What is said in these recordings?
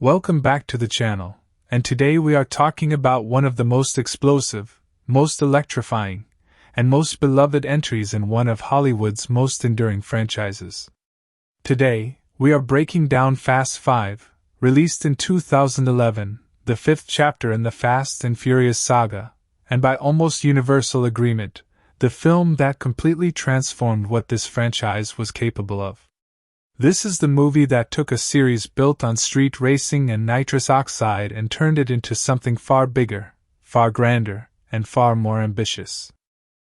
Welcome back to the channel, and today we are talking about one of the most explosive, most electrifying, and most beloved entries in one of Hollywood's most enduring franchises. Today, we are breaking down Fast 5, released in 2011, the fifth chapter in the Fast and Furious saga, and by almost universal agreement, the film that completely transformed what this franchise was capable of. This is the movie that took a series built on street racing and nitrous oxide and turned it into something far bigger, far grander, and far more ambitious.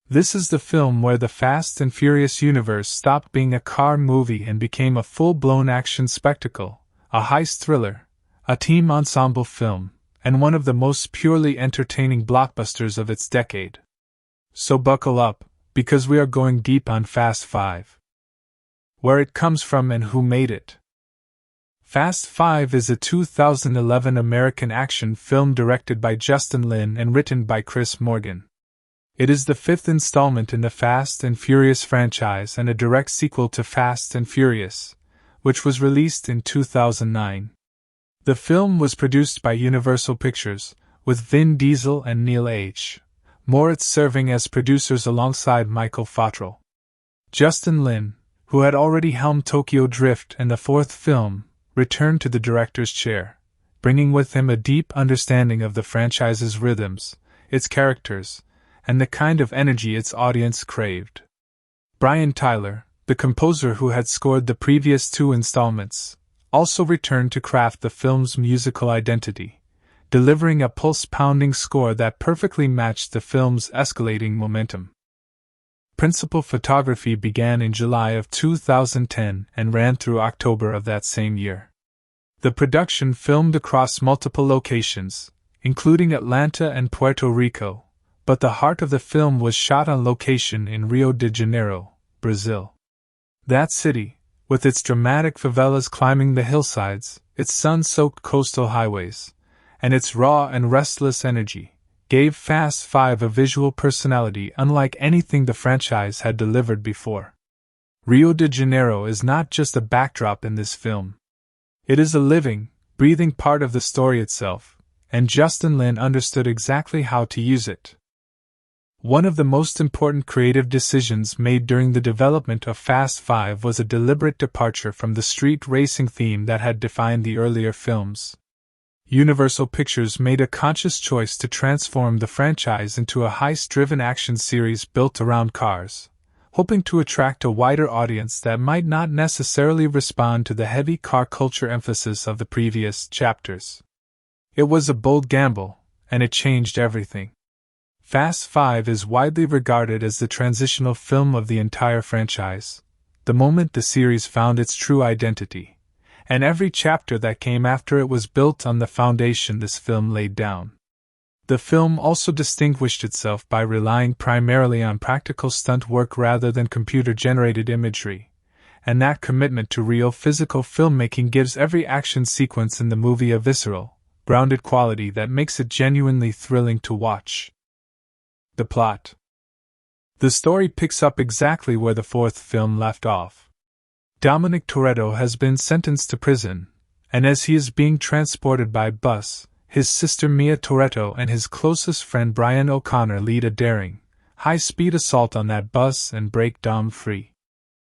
This is the film where the Fast and Furious universe stopped being a car movie and became a full-blown action spectacle, a heist thriller, a team ensemble film, and one of the most purely entertaining blockbusters of its decade. So buckle up, because we are going deep on Fast 5. Where it comes from and who made it. Fast 5 is a 2011 American action film directed by Justin Lin and written by Chris Morgan. It is the fifth installment in the Fast and Furious franchise and a direct sequel to Fast and Furious, which was released in 2009. The film was produced by Universal Pictures, with Vin Diesel and Neil H. Moritz serving as producers alongside Michael Fattrell. Justin Lin, who had already helmed Tokyo Drift and the fourth film, returned to the director's chair, bringing with him a deep understanding of the franchise's rhythms, its characters, and the kind of energy its audience craved. Brian Tyler, the composer who had scored the previous two installments, also returned to craft the film's musical identity, delivering a pulse-pounding score that perfectly matched the film's escalating momentum. Principal photography began in July of 2010 and ran through October of that same year. The production filmed across multiple locations, including Atlanta and Puerto Rico, but the heart of the film was shot on location in Rio de Janeiro, Brazil. That city, with its dramatic favelas climbing the hillsides, its sun-soaked coastal highways, and its raw and restless energy, gave Fast 5 a visual personality unlike anything the franchise had delivered before. Rio de Janeiro is not just a backdrop in this film. It is a living, breathing part of the story itself, and Justin Lin understood exactly how to use it. One of the most important creative decisions made during the development of Fast 5 was a deliberate departure from the street racing theme that had defined the earlier films. Universal Pictures made a conscious choice to transform the franchise into a heist-driven action series built around cars, hoping to attract a wider audience that might not necessarily respond to the heavy car culture emphasis of the previous chapters. It was a bold gamble, and it changed everything. Fast 5 is widely regarded as the transitional film of the entire franchise, the moment the series found its true identity. And every chapter that came after it was built on the foundation this film laid down. The film also distinguished itself by relying primarily on practical stunt work rather than computer-generated imagery, and that commitment to real physical filmmaking gives every action sequence in the movie a visceral, grounded quality that makes it genuinely thrilling to watch. The plot. The story picks up exactly where the fourth film left off. Dominic Toretto has been sentenced to prison, and as he is being transported by bus, his sister Mia Toretto and his closest friend Brian O'Connor lead a daring, high-speed assault on that bus and break Dom free.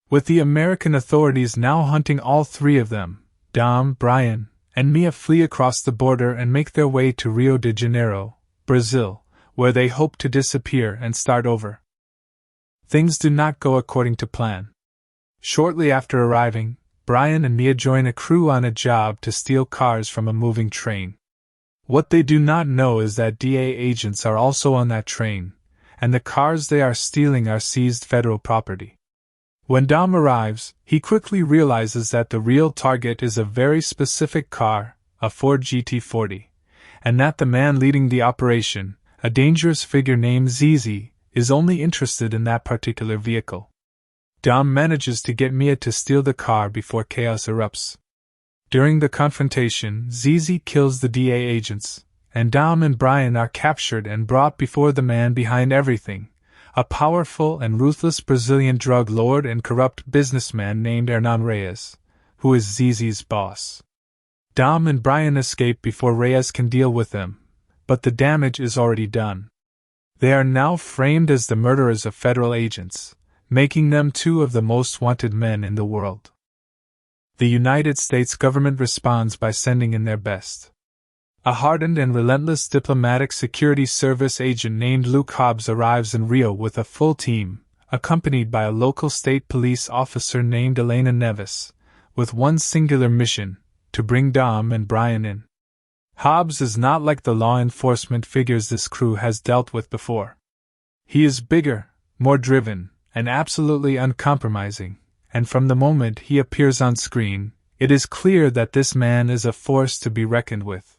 With the American authorities now hunting all three of them, Dom, Brian, and Mia flee across the border and make their way to Rio de Janeiro, Brazil, where they hope to disappear and start over. Things do not go according to plan. Shortly after arriving, Brian and Mia join a crew on a job to steal cars from a moving train. What they do not know is that DA agents are also on that train, and the cars they are stealing are seized federal property. When Dom arrives, he quickly realizes that the real target is a very specific car, a Ford GT40, and that the man leading the operation, a dangerous figure named ZZ, is only interested in that particular vehicle. Dom manages to get Mia to steal the car before chaos erupts. During the confrontation, ZZ kills the DA agents, and Dom and Brian are captured and brought before the man behind everything, a powerful and ruthless Brazilian drug lord and corrupt businessman named Hernan Reyes, who is ZZ's boss. Dom and Brian escape before Reyes can deal with them, but the damage is already done. They are now framed as the murderers of federal agents, making them two of the most wanted men in the world. The United States government responds by sending in their best. A hardened and relentless diplomatic security service agent named Luke Hobbs arrives in Rio with a full team, accompanied by a local state police officer named Elena Neves, with one singular mission: to bring Dom and Brian in. Hobbs is not like the law enforcement figures this crew has dealt with before. He is bigger, more driven, and absolutely uncompromising, and from the moment he appears on screen, it is clear that this man is a force to be reckoned with.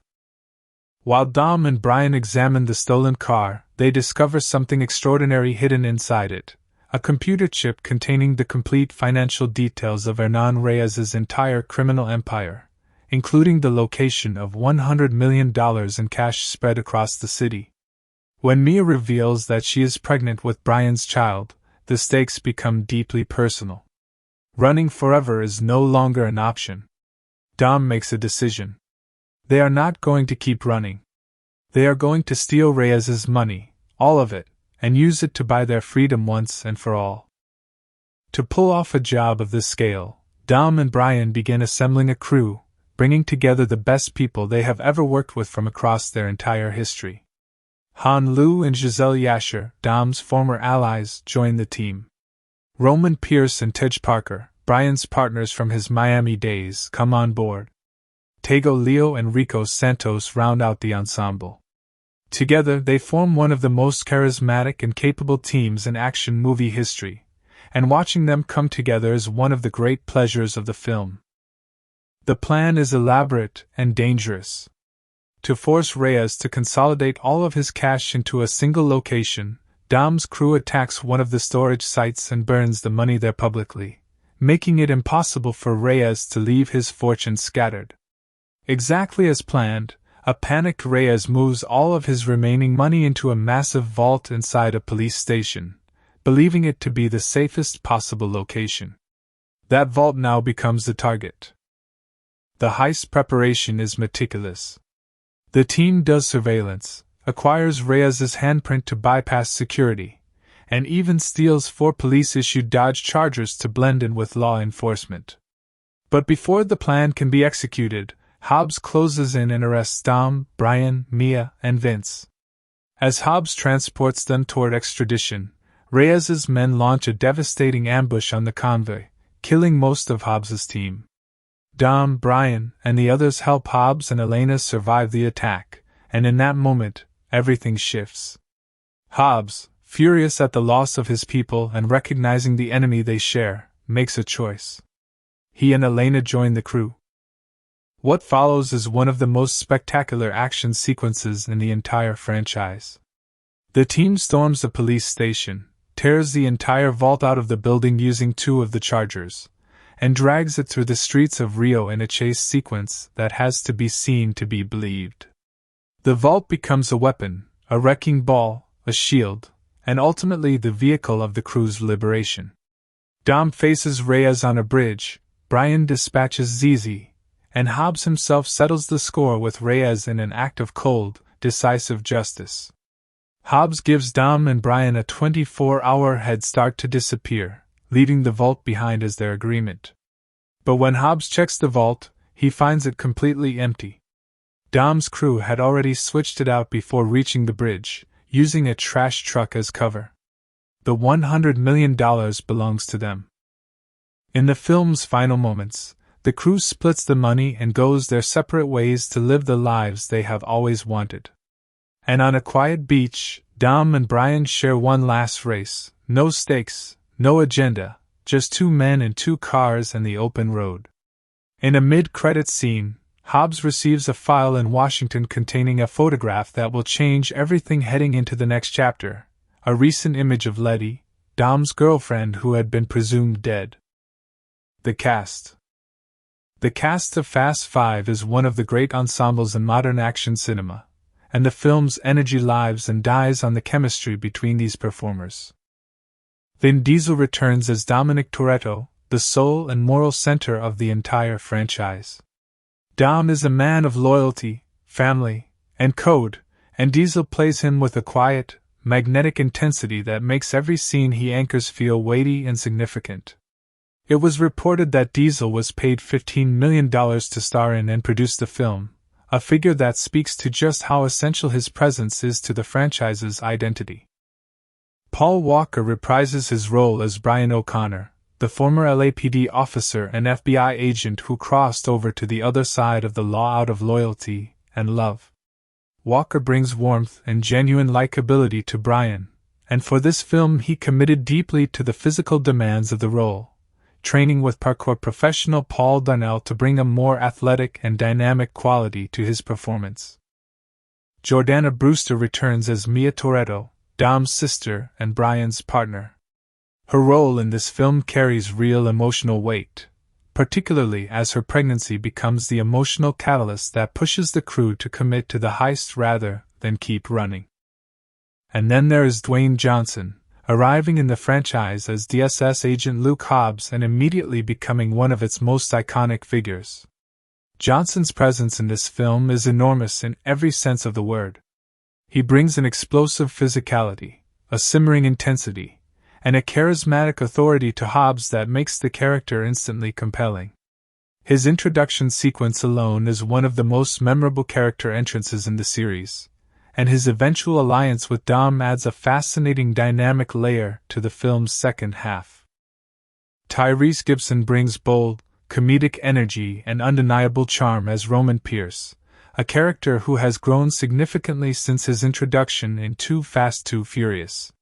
While Dom and Brian examine the stolen car, they discover something extraordinary hidden inside it: a computer chip containing the complete financial details of Hernan Reyes's entire criminal empire, including the location of $100 million in cash spread across the city. When Mia reveals that she is pregnant with Brian's child, the stakes become deeply personal. Running forever is no longer an option. Dom makes a decision. They are not going to keep running. They are going to steal Reyes's money, all of it, and use it to buy their freedom once and for all. To pull off a job of this scale, Dom and Brian begin assembling a crew, bringing together the best people they have ever worked with from across their entire history. Han Lu and Giselle Yasher, Dom's former allies, join the team. Roman Pierce and Tej Parker, Brian's partners from his Miami days, come on board. Tego Leo and Rico Santos round out the ensemble. Together they form one of the most charismatic and capable teams in action movie history, and watching them come together is one of the great pleasures of the film. The plan is elaborate and dangerous. To force Reyes to consolidate all of his cash into a single location, Dom's crew attacks one of the storage sites and burns the money there publicly, making it impossible for Reyes to leave his fortune scattered. Exactly as planned, a panicked Reyes moves all of his remaining money into a massive vault inside a police station, believing it to be the safest possible location. That vault now becomes the target. The heist preparation is meticulous. The team does surveillance, acquires Reyes's handprint to bypass security, and even steals 4 police-issued Dodge Chargers to blend in with law enforcement. But before the plan can be executed, Hobbs closes in and arrests Dom, Brian, Mia, and Vince. As Hobbs transports them toward extradition, Reyes's men launch a devastating ambush on the convoy, killing most of Hobbs's team. Dom, Brian, and the others help Hobbs and Elena survive the attack, and in that moment, everything shifts. Hobbs, furious at the loss of his people and recognizing the enemy they share, makes a choice. He and Elena join the crew. What follows is one of the most spectacular action sequences in the entire franchise. The team storms the police station, tears the entire vault out of the building using 2 of the Chargers, and drags it through the streets of Rio in a chase sequence that has to be seen to be believed. The vault becomes a weapon, a wrecking ball, a shield, and ultimately the vehicle of the crew's liberation. Dom faces Reyes on a bridge, Brian dispatches Zizi, and Hobbs himself settles the score with Reyes in an act of cold, decisive justice. Hobbs gives Dom and Brian a 24-hour head start to disappear, leaving the vault behind as their agreement. But when Hobbs checks the vault, he finds it completely empty. Dom's crew had already switched it out before reaching the bridge, using a trash truck as cover. The $100 million belongs to them. In the film's final moments, the crew splits the money and goes their separate ways to live the lives they have always wanted. And on a quiet beach, Dom and Brian share one last race, no stakes, no agenda, just 2 men in 2 cars and the open road. In a mid-credits scene, Hobbs receives a file in Washington containing a photograph that will change everything heading into the next chapter, a recent image of Letty, Dom's girlfriend who had been presumed dead. The cast. The cast of Fast Five is one of the great ensembles in modern action cinema, and the film's energy lives and dies on the chemistry between these performers. Vin Diesel returns as Dominic Toretto, the soul and moral center of the entire franchise. Dom is a man of loyalty, family, and code, and Diesel plays him with a quiet, magnetic intensity that makes every scene he anchors feel weighty and significant. It was reported that Diesel was paid $15 million to star in and produce the film, a figure that speaks to just how essential his presence is to the franchise's identity. Paul Walker reprises his role as Brian O'Connor, the former LAPD officer and FBI agent who crossed over to the other side of the law out of loyalty and love. Walker brings warmth and genuine likability to Brian, and for this film he committed deeply to the physical demands of the role, training with parkour professional Paul Donnell to bring a more athletic and dynamic quality to his performance. Jordana Brewster returns as Mia Toretto, Dom's sister and Brian's partner. Her role in this film carries real emotional weight, particularly as her pregnancy becomes the emotional catalyst that pushes the crew to commit to the heist rather than keep running. And then there is Dwayne Johnson, arriving in the franchise as DSS agent Luke Hobbs and immediately becoming one of its most iconic figures. Johnson's presence in this film is enormous in every sense of the word. He brings an explosive physicality, a simmering intensity, and a charismatic authority to Hobbs that makes the character instantly compelling. His introduction sequence alone is one of the most memorable character entrances in the series, and his eventual alliance with Dom adds a fascinating dynamic layer to the film's second half. Tyrese Gibson brings bold, comedic energy and undeniable charm as Roman Pierce, a character who has grown significantly since his introduction in Too Fast, Too Furious.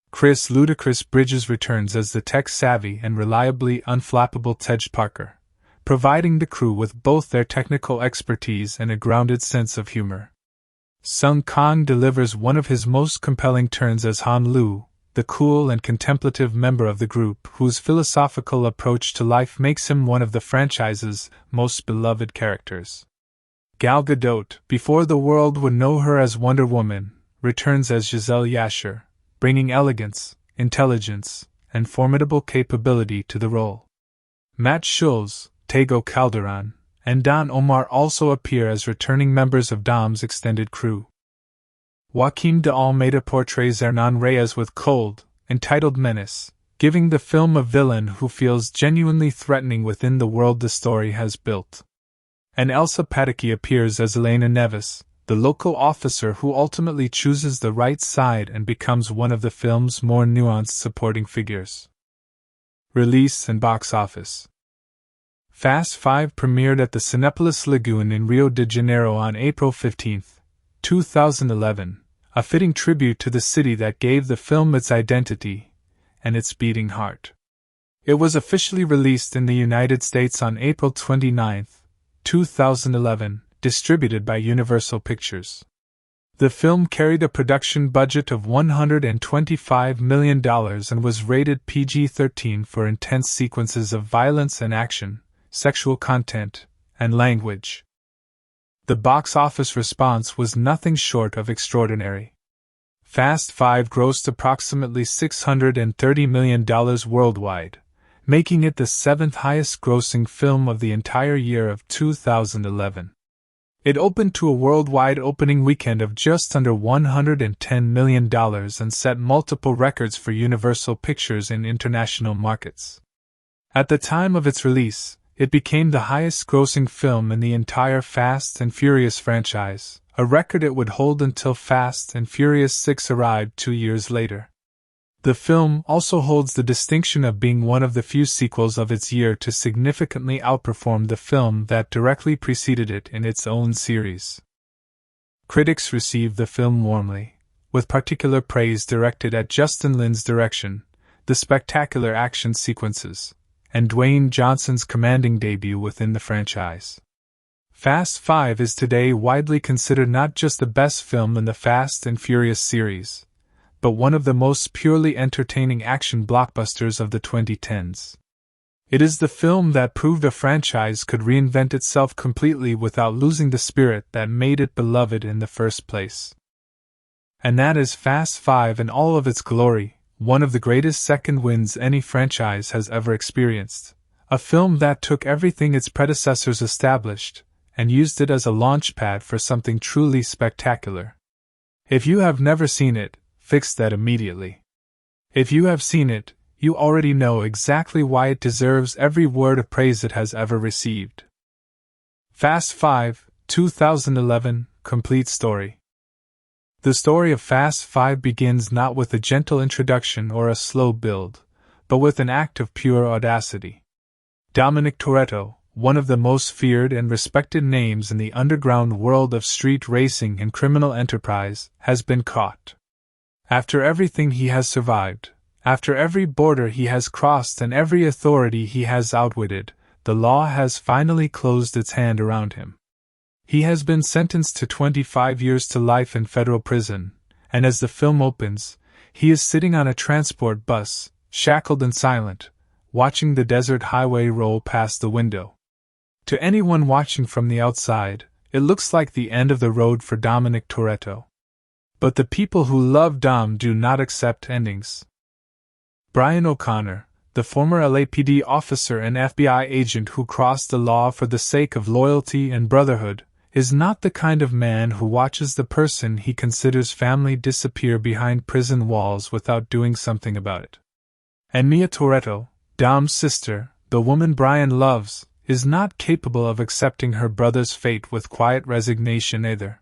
Chris Ludacris Bridges returns as the tech-savvy and reliably unflappable Tej Parker, providing the crew with both their technical expertise and a grounded sense of humor. Sung Kang delivers one of his most compelling turns as Han Lu, the cool and contemplative member of the group whose philosophical approach to life makes him one of the franchise's most beloved characters. Gal Gadot, before the world would know her as Wonder Woman, returns as Giselle Yasher, bringing elegance, intelligence, and formidable capability to the role. Matt Schulz, Tego Calderon, and Don Omar also appear as returning members of Dom's extended crew. Joaquim de Almeida portrays Hernan Reyes with cold, entitled menace, giving the film a villain who feels genuinely threatening within the world the story has built. And Elsa Pataky appears as Elena Neves, the local officer who ultimately chooses the right side and becomes one of the film's more nuanced supporting figures. Release and box office. Fast 5 premiered at the Cinépolis Lagoon in Rio de Janeiro on April 15, 2011, a fitting tribute to the city that gave the film its identity and its beating heart. It was officially released in the United States on April 29, 2011, distributed by Universal Pictures. The film carried a production budget of $125 million and was rated PG-13 for intense sequences of violence and action, sexual content, and language. The box office response was nothing short of extraordinary. Fast 5 grossed approximately $630 million worldwide, making it the seventh highest grossing film of the entire year of 2011. It opened to a worldwide opening weekend of just under $110 million and set multiple records for Universal Pictures in international markets. At the time of its release, it became the highest-grossing film in the entire Fast and Furious franchise, a record it would hold until Fast and Furious 6 arrived 2 years later. The film also holds the distinction of being one of the few sequels of its year to significantly outperform the film that directly preceded it in its own series. Critics received the film warmly, with particular praise directed at Justin Lin's direction, the spectacular action sequences, and Dwayne Johnson's commanding debut within the franchise. Fast 5 is today widely considered not just the best film in the Fast and Furious series, but one of the most purely entertaining action blockbusters of the 2010s. It is the film that proved a franchise could reinvent itself completely without losing the spirit that made it beloved in the first place. And that is Fast 5 in all of its glory, one of the greatest second wins any franchise has ever experienced, a film that took everything its predecessors established and used it as a launch pad for something truly spectacular. If you have never seen it, fix that immediately. If you have seen it, you already know exactly why it deserves every word of praise it has ever received. Fast 5, 2011, Complete Story. The story of Fast 5 begins not with a gentle introduction or a slow build, but with an act of pure audacity. Dominic Toretto, one of the most feared and respected names in the underground world of street racing and criminal enterprise, has been caught. After everything he has survived, after every border he has crossed and every authority he has outwitted, the law has finally closed its hand around him. He has been sentenced to 25 years to life in federal prison, and as the film opens, he is sitting on a transport bus, shackled and silent, watching the desert highway roll past the window. To anyone watching from the outside, it looks like the end of the road for Dominic Toretto. But the people who love Dom do not accept endings. Brian O'Connor, the former LAPD officer and FBI agent who crossed the law for the sake of loyalty and brotherhood, is not the kind of man who watches the person he considers family disappear behind prison walls without doing something about it. And Mia Toretto, Dom's sister, the woman Brian loves, is not capable of accepting her brother's fate with quiet resignation either.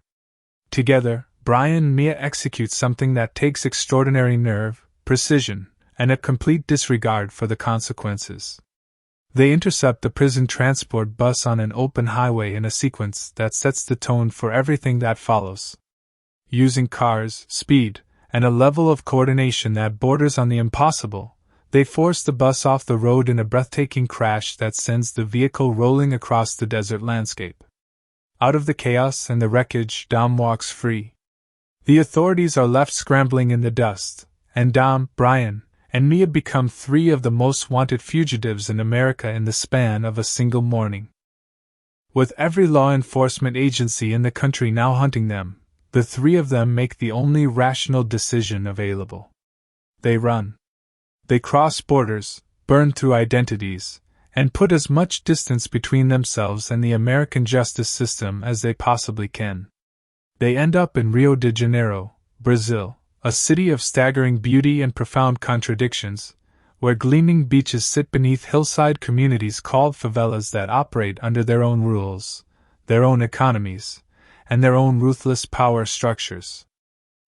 Together, Brian and Mia execute something that takes extraordinary nerve, precision, and a complete disregard for the consequences. They intercept the prison transport bus on an open highway in a sequence that sets the tone for everything that follows. Using cars, speed, and a level of coordination that borders on the impossible, they force the bus off the road in a breathtaking crash that sends the vehicle rolling across the desert landscape. Out of the chaos and the wreckage, Dom walks free. The authorities are left scrambling in the dust, and Dom, Brian, and Mia become three of the most wanted fugitives in America in the span of a single morning. With every law enforcement agency in the country now hunting them, the three of them make the only rational decision available. They run. They cross borders, burn through identities, and put as much distance between themselves and the American justice system as they possibly can. They end up in Rio de Janeiro, Brazil, a city of staggering beauty and profound contradictions, where gleaming beaches sit beneath hillside communities called favelas that operate under their own rules, their own economies, and their own ruthless power structures.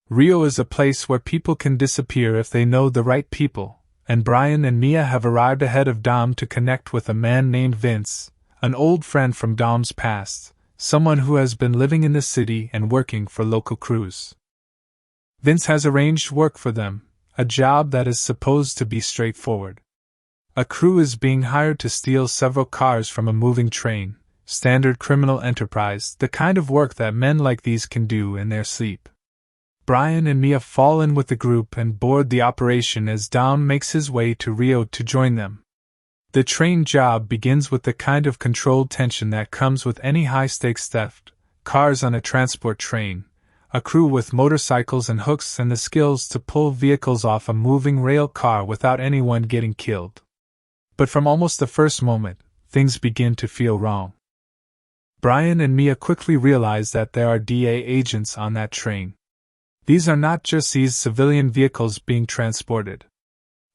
Rio is a place where people can disappear if they know the right people, and Brian and Mia have arrived ahead of Dom to connect with a man named Vince, an old friend from Dom's past, someone who has been living in the city and working for local crews. Vince has arranged work for them, a job that is supposed to be straightforward. A crew is being hired to steal several cars from a moving train, standard criminal enterprise, the kind of work that men like these can do in their sleep. Brian and Mia fall in with the group and board the operation as Dom makes his way to Rio to join them. The train job begins with the kind of controlled tension that comes with any high-stakes theft, cars on a transport train, a crew with motorcycles and hooks and the skills to pull vehicles off a moving rail car without anyone getting killed. But from almost the first moment, things begin to feel wrong. Brian and Mia quickly realize that there are DA agents on that train. These are not just these civilian vehicles being transported.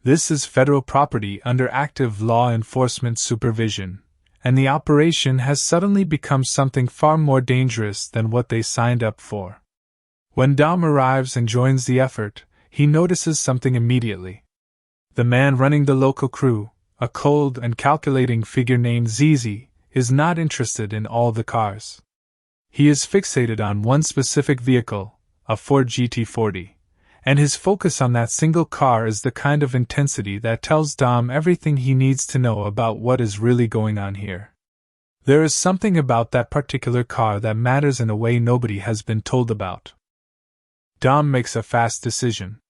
This is federal property under active law enforcement supervision, and the operation has suddenly become something far more dangerous than what they signed up for. When Dom arrives and joins the effort, he notices something immediately. The man running the local crew, a cold and calculating figure named Zizi, is not interested in all the cars. He is fixated on one specific vehicle, a Ford GT40, and his focus on that single car is the kind of intensity that tells Dom everything he needs to know about what is really going on here. There is something about that particular car that matters in a way nobody has been told about. Dom makes a fast decision.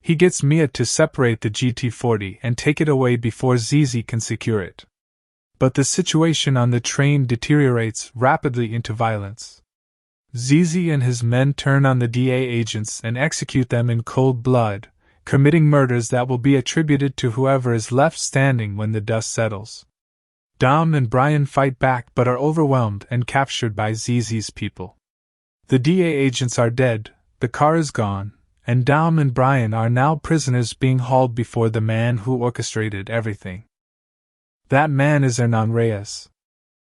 He gets Mia to separate the GT40 and take it away before Zizi can secure it. But the situation on the train deteriorates rapidly into violence. Zizi and his men turn on the DA agents and execute them in cold blood, committing murders that will be attributed to whoever is left standing when the dust settles. Dom and Brian fight back but are overwhelmed and captured by ZZ's people. The DA agents are dead, the car is gone, and Dom and Brian are now prisoners being hauled before the man who orchestrated everything. That man is Hernan Reyes.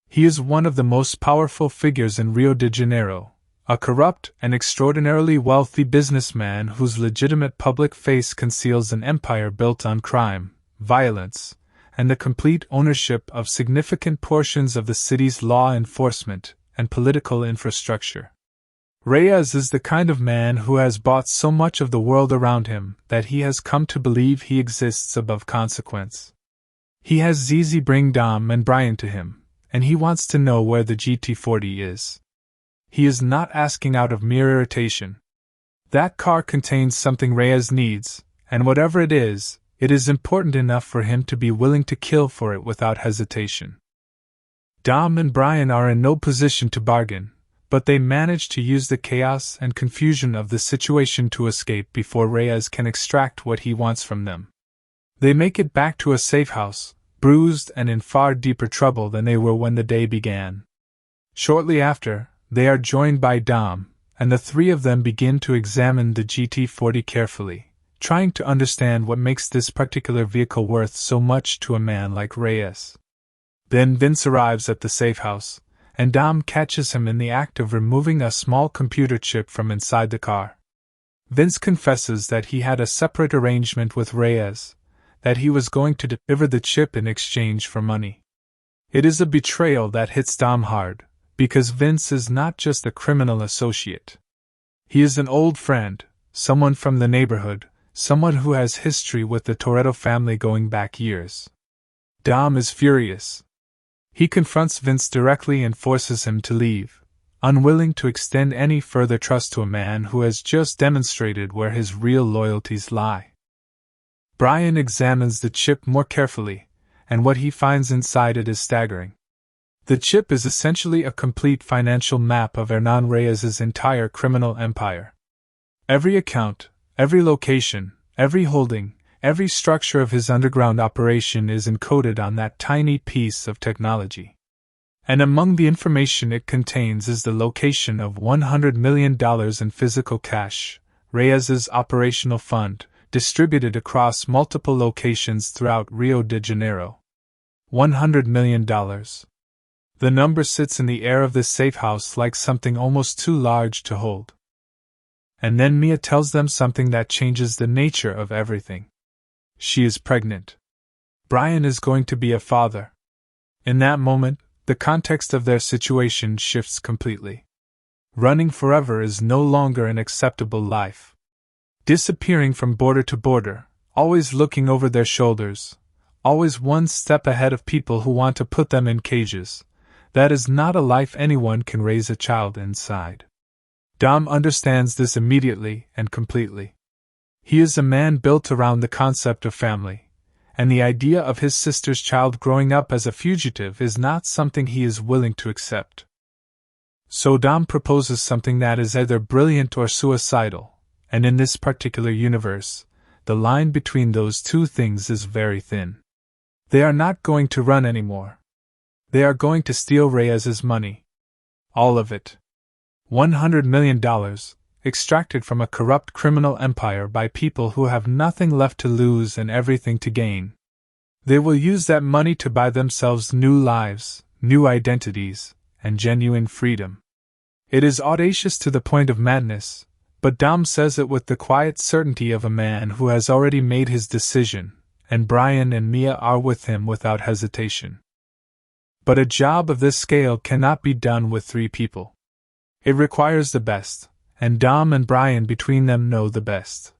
He is one of the most powerful figures in Rio de Janeiro, a corrupt and extraordinarily wealthy businessman whose legitimate public face conceals an empire built on crime, violence, and the complete ownership of significant portions of the city's law enforcement and political infrastructure. Reyes is the kind of man who has bought so much of the world around him that he has come to believe he exists above consequence. He has ZZ bring Dom and Brian to him, and he wants to know where the GT40 is. He is not asking out of mere irritation. That car contains something Reyes needs, and whatever it is important enough for him to be willing to kill for it without hesitation. Dom and Brian are in no position to bargain, but they manage to use the chaos and confusion of the situation to escape before Reyes can extract what he wants from them. They make it back to a safe house, bruised and in far deeper trouble than they were when the day began. Shortly after, they are joined by Dom, and the three of them begin to examine the GT40 carefully, trying to understand what makes this particular vehicle worth so much to a man like Reyes. Then Vince arrives at the safe house, and Dom catches him in the act of removing a small computer chip from inside the car. Vince confesses that he had a separate arrangement with Reyes, that he was going to deliver the chip in exchange for money. It is a betrayal that hits Dom hard, because Vince is not just a criminal associate. He is an old friend, someone from the neighborhood, someone who has history with the Toretto family going back years. Dom is furious. He confronts Vince directly and forces him to leave, unwilling to extend any further trust to a man who has just demonstrated where his real loyalties lie. Brian examines the chip more carefully, and what he finds inside it is staggering. The chip is essentially a complete financial map of Hernan Reyes's entire criminal empire. Every account, every location, every holding, every structure of his underground operation is encoded on that tiny piece of technology. And among the information it contains is the location of $100 million in physical cash, Reyes's operational fund, distributed across multiple locations throughout Rio de Janeiro. $100 million. The number sits in the air of this safe house like something almost too large to hold. And then Mia tells them something that changes the nature of everything. She is pregnant. Brian is going to be a father. In that moment, the context of their situation shifts completely. Running forever is no longer an acceptable life. Disappearing from border to border, always looking over their shoulders, always one step ahead of people who want to put them in cages, that is not a life anyone can raise a child inside. Dom understands this immediately and completely. He is a man built around the concept of family, and the idea of his sister's child growing up as a fugitive is not something he is willing to accept. So Dom proposes something that is either brilliant or suicidal, and in this particular universe, the line between those two things is very thin. They are not going to run anymore. They are going to steal Reyes's money. All of it. $100 million, extracted from a corrupt criminal empire by people who have nothing left to lose and everything to gain. They will use that money to buy themselves new lives, new identities, and genuine freedom. It is audacious to the point of madness, but Dom says it with the quiet certainty of a man who has already made his decision, and Brian and Mia are with him without hesitation. But a job of this scale cannot be done with 3 people. It requires the best, and Dom and Brian between them know the best.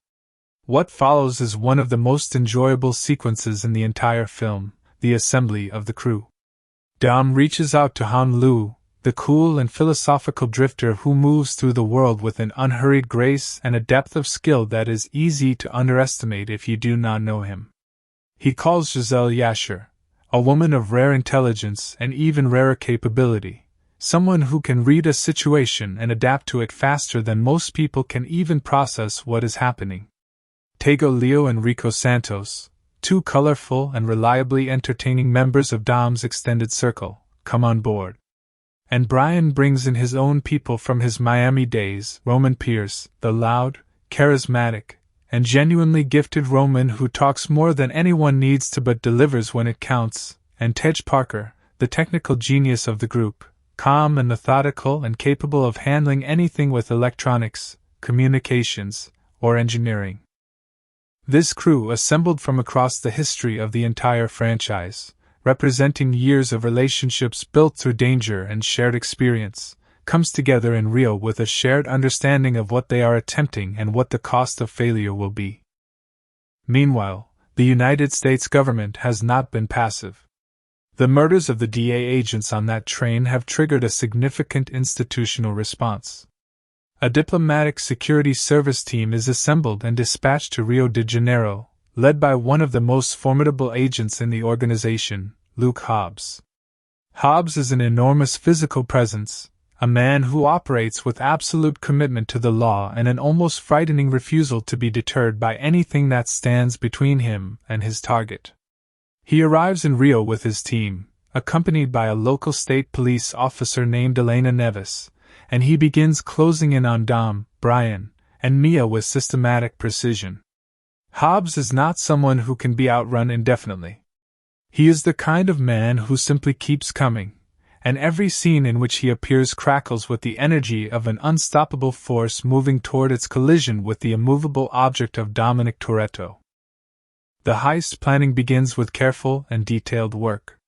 What follows is one of the most enjoyable sequences in the entire film, the assembly of the crew. Dom reaches out to Han Lu, the cool and philosophical drifter who moves through the world with an unhurried grace and a depth of skill that is easy to underestimate if you do not know him. He calls Giselle Yasher, a woman of rare intelligence and even rarer capability, someone who can read a situation and adapt to it faster than most people can even process what is happening. Tego Leo and Rico Santos, two colorful and reliably entertaining members of Dom's extended circle, come on board. And Brian brings in his own people from his Miami days, Roman Pierce, the loud, charismatic, and genuinely gifted Roman who talks more than anyone needs to but delivers when it counts, and Tej Parker, the technical genius of the group, calm and methodical and capable of handling anything with electronics, communications, or engineering. This crew, assembled from across the history of the entire franchise, representing years of relationships built through danger and shared experience, comes together in Rio with a shared understanding of what they are attempting and what the cost of failure will be. Meanwhile, the United States government has not been passive. The murders of the DA agents on that train have triggered a significant institutional response. A diplomatic security service team is assembled and dispatched to Rio de Janeiro, led by one of the most formidable agents in the organization, Luke Hobbs. Hobbs is an enormous physical presence, a man who operates with absolute commitment to the law and an almost frightening refusal to be deterred by anything that stands between him and his target. He arrives in Rio with his team, accompanied by a local state police officer named Elena Neves, and he begins closing in on Dom, Brian, and Mia with systematic precision. Hobbs is not someone who can be outrun indefinitely. He is the kind of man who simply keeps coming, and every scene in which he appears crackles with the energy of an unstoppable force moving toward its collision with the immovable object of Dominic Toretto. The heist planning begins with careful and detailed work.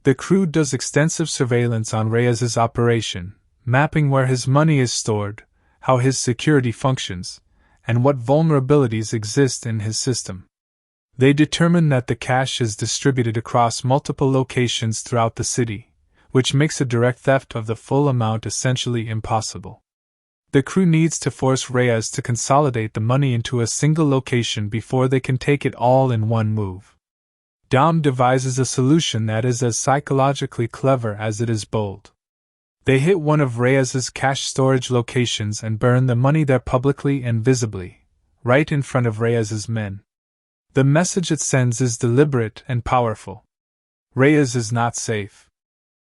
The crew does extensive surveillance on Reyes's operation, mapping where his money is stored, how his security functions, and what vulnerabilities exist in his system. They determine that the cash is distributed across multiple locations throughout the city, which makes a direct theft of the full amount essentially impossible. The crew needs to force Reyes to consolidate the money into a single location before they can take it all in one move. Dom devises a solution that is as psychologically clever as it is bold. They hit one of Reyes's cash storage locations and burn the money there publicly and visibly, right in front of Reyes's men. The message it sends is deliberate and powerful. Reyes is not safe.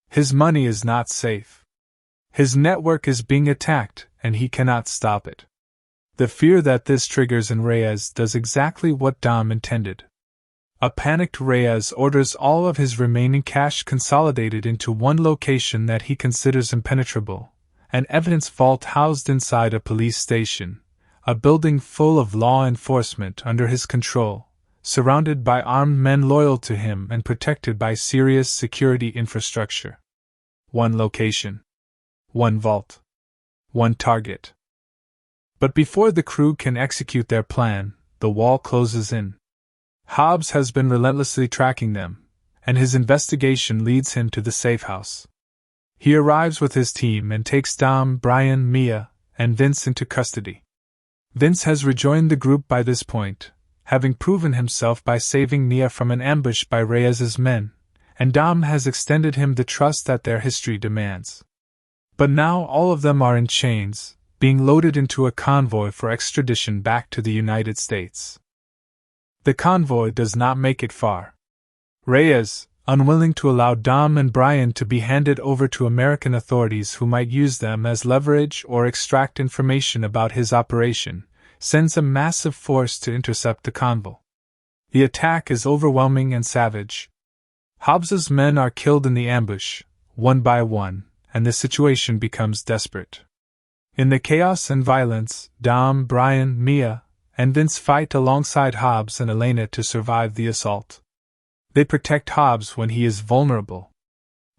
His money is not safe. His network is being attacked, and he cannot stop it. The fear that this triggers in Reyes does exactly what Dom intended. A panicked Reyes orders all of his remaining cash consolidated into one location that he considers impenetrable, an evidence vault housed inside a police station, a building full of law enforcement under his control, surrounded by armed men loyal to him and protected by serious security infrastructure. One location. One vault. One target. But before the crew can execute their plan, the wall closes in. Hobbs has been relentlessly tracking them, and his investigation leads him to the safe house. He arrives with his team and takes Dom, Brian, Mia, and Vince into custody. Vince has rejoined the group by this point, having proven himself by saving Mia from an ambush by Reyes's men, and Dom has extended him the trust that their history demands. But now all of them are in chains, being loaded into a convoy for extradition back to the United States. The convoy does not make it far. Reyes, unwilling to allow Dom and Brian to be handed over to American authorities who might use them as leverage or extract information about his operation, sends a massive force to intercept the convoy. The attack is overwhelming and savage. Hobbs's men are killed in the ambush, one by one, and the situation becomes desperate. In the chaos and violence, Dom, Brian, Mia, and Vince fight alongside Hobbs and Elena to survive the assault. They protect Hobbs when he is vulnerable.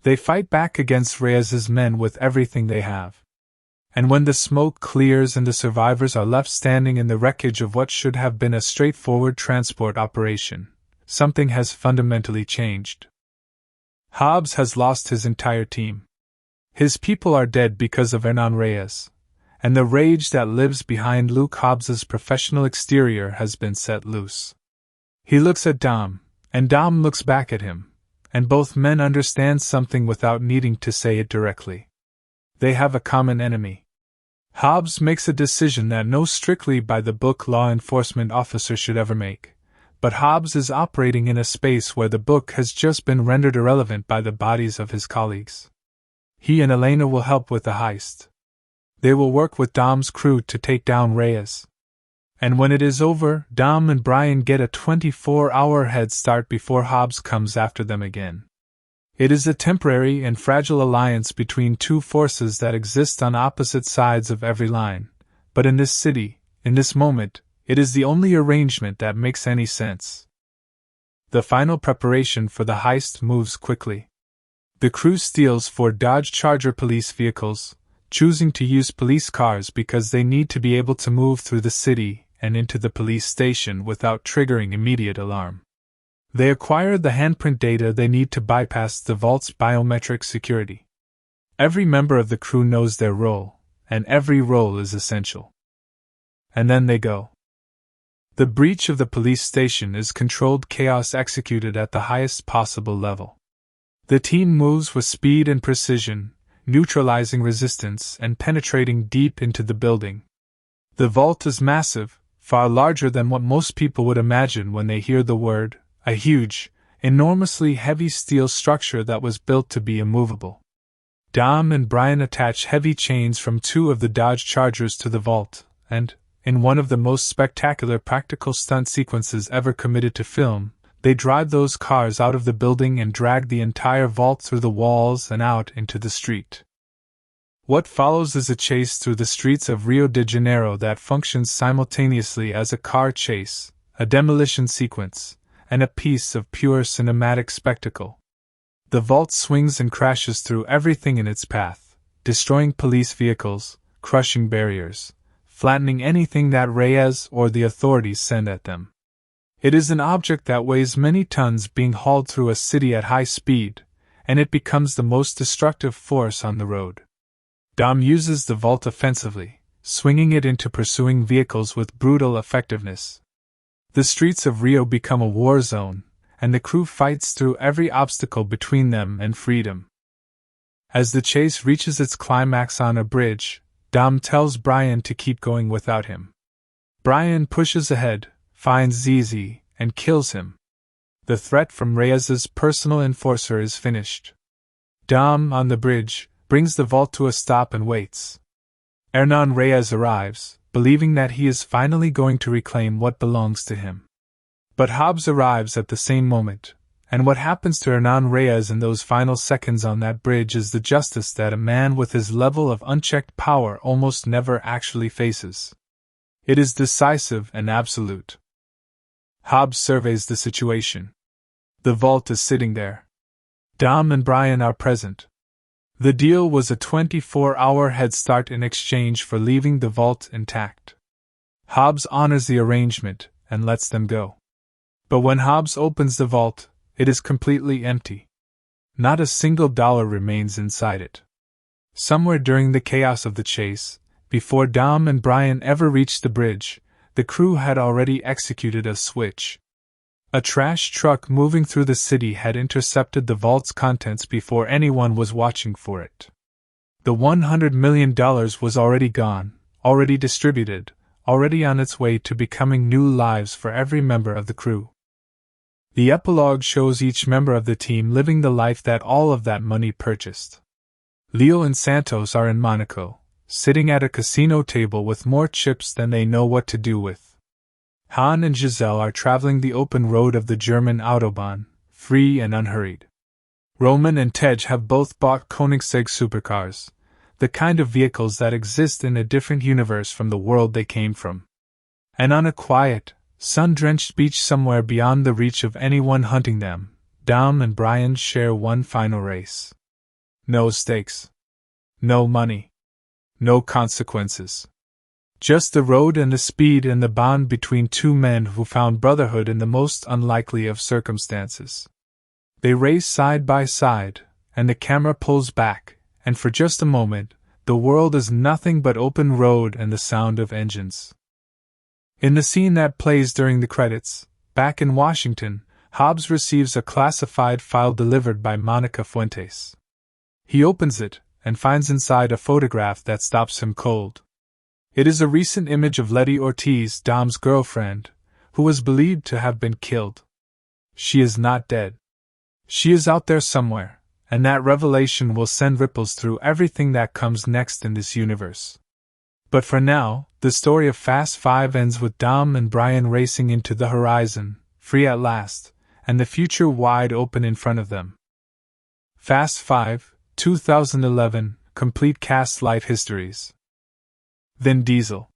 They fight back against Reyes's men with everything they have. And when the smoke clears and the survivors are left standing in the wreckage of what should have been a straightforward transport operation, something has fundamentally changed. Hobbs has lost his entire team. His people are dead because of Hernan Reyes, and the rage that lives behind Luke Hobbs's professional exterior has been set loose. He looks at Dom, and Dom looks back at him, and both men understand something without needing to say it directly. They have a common enemy. Hobbs makes a decision that no strictly by-the-book law enforcement officer should ever make, But Hobbs is operating in a space where the book has just been rendered irrelevant by the bodies of his colleagues. He and Elena will help with the heist. They will work with Dom's crew to take down Reyes. And when it is over, Dom and Brian get a 24-hour head start before Hobbs comes after them again. It is a temporary and fragile alliance between two forces that exist on opposite sides of every line, but in this city, in this moment, it is the only arrangement that makes any sense. The final preparation for the heist moves quickly. The crew steals 4 Dodge Charger police vehicles, choosing to use police cars because they need to be able to move through the city and into the police station without triggering immediate alarm. They acquire the handprint data they need to bypass the vault's biometric security. Every member of the crew knows their role, and every role is essential. And then they go. The breach of the police station is controlled chaos executed at the highest possible level. The team moves with speed and precision, neutralizing resistance and penetrating deep into the building. The vault is massive, far larger than what most people would imagine when they hear the word, a huge, enormously heavy steel structure that was built to be immovable. Dom and Brian attach heavy chains from 2 of the Dodge Chargers to the vault, and, in one of the most spectacular practical stunt sequences ever committed to film, they drive those cars out of the building and drag the entire vault through the walls and out into the street. What follows is a chase through the streets of Rio de Janeiro that functions simultaneously as a car chase, a demolition sequence, and a piece of pure cinematic spectacle. The vault swings and crashes through everything in its path, destroying police vehicles, crushing barriers, flattening anything that Reyes or the authorities send at them. It is an object that weighs many tons being hauled through a city at high speed, and it becomes the most destructive force on the road. Dom uses the vault offensively, swinging it into pursuing vehicles with brutal effectiveness. The streets of Rio become a war zone, and the crew fights through every obstacle between them and freedom. As the chase reaches its climax on a bridge, Dom tells Brian to keep going without him. Brian pushes ahead, finds ZZ, and kills him. The threat from Reyes's personal enforcer is finished. Dom, on the bridge, brings the vault to a stop and waits. Hernan Reyes arrives, believing that he is finally going to reclaim what belongs to him. But Hobbs arrives at the same moment, and what happens to Hernan Reyes in those final seconds on that bridge is the justice that a man with his level of unchecked power almost never actually faces. It is decisive and absolute. Hobbs surveys the situation. The vault is sitting there. Dom and Brian are present. The deal was a 24-hour head start in exchange for leaving the vault intact. Hobbs honors the arrangement and lets them go. But when Hobbs opens the vault, it is completely empty. Not a single dollar remains inside it. Somewhere during the chaos of the chase, before Dom and Brian ever reached the bridge, the crew had already executed a switch. A trash truck moving through the city had intercepted the vault's contents before anyone was watching for it. The $100 million was already gone, already distributed, already on its way to becoming new lives for every member of the crew. The epilogue shows each member of the team living the life that all of that money purchased. Leo and Santos are in Monaco, sitting at a casino table with more chips than they know what to do with. Han and Giselle are traveling the open road of the German Autobahn, free and unhurried. Roman and Tej have both bought Koenigsegg supercars, the kind of vehicles that exist in a different universe from the world they came from. And on a quiet, sun-drenched beach somewhere beyond the reach of anyone hunting them, Dom and Brian share one final race. No stakes. No money. No consequences. Just the road and the speed and the bond between two men who found brotherhood in the most unlikely of circumstances. They race side by side, and the camera pulls back, and for just a moment, the world is nothing but open road and the sound of engines. In the scene that plays during the credits, back in Washington, Hobbs receives a classified file delivered by Monica Fuentes. He opens it, and finds inside a photograph that stops him cold. It is a recent image of Letty Ortiz, Dom's girlfriend, who was believed to have been killed. She is not dead. She is out there somewhere, and that revelation will send ripples through everything that comes next in this universe. But for now, the story of Fast 5 ends with Dom and Brian racing into the horizon, free at last, and the future wide open in front of them. Fast 5, 2011, Complete Cast Life Histories. Vin Diesel.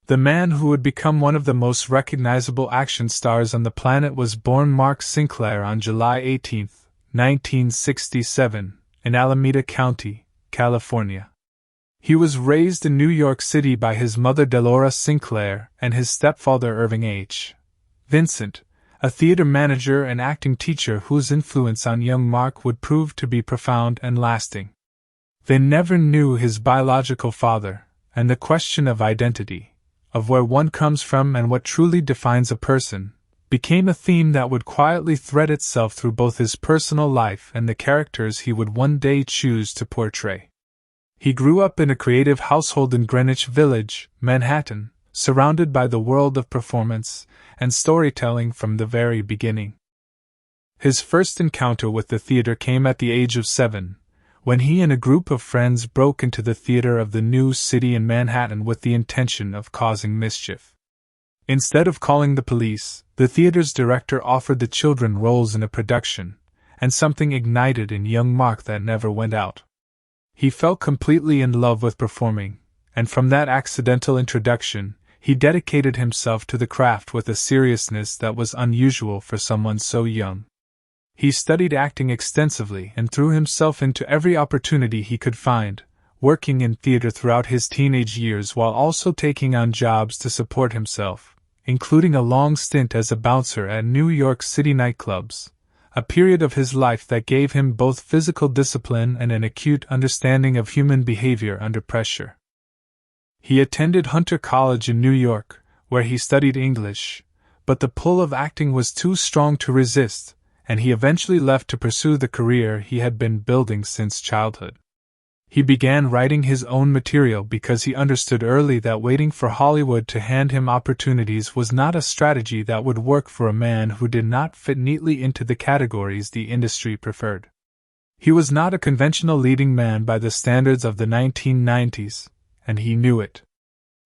The man who would become one of the most recognizable action stars on the planet was born Mark Sinclair on July 18, 1967, in Alameda County, California. He was raised in New York City by his mother Delora Sinclair and his stepfather Irving H. Vincent, a theater manager and acting teacher whose influence on young Mark would prove to be profound and lasting. Vin never knew his biological father, and the question of identity, of where one comes from and what truly defines a person, became a theme that would quietly thread itself through both his personal life and the characters he would one day choose to portray. He grew up in a creative household in Greenwich Village, Manhattan, surrounded by the world of performance and storytelling from the very beginning. His first encounter with the theater came at the age of 7, when he and a group of friends broke into the theater of the New City in Manhattan with the intention of causing mischief. Instead of calling the police, the theater's director offered the children roles in a production, and something ignited in young Mark that never went out. He fell completely in love with performing, and from that accidental introduction, he dedicated himself to the craft with a seriousness that was unusual for someone so young. He studied acting extensively and threw himself into every opportunity he could find, working in theater throughout his teenage years while also taking on jobs to support himself, including a long stint as a bouncer at New York City nightclubs, a period of his life that gave him both physical discipline and an acute understanding of human behavior under pressure. He attended Hunter College in New York, where he studied English, but the pull of acting was too strong to resist, and he eventually left to pursue the career he had been building since childhood. He began writing his own material because he understood early that waiting for Hollywood to hand him opportunities was not a strategy that would work for a man who did not fit neatly into the categories the industry preferred. He was not a conventional leading man by the standards of the 1990s, and he knew it.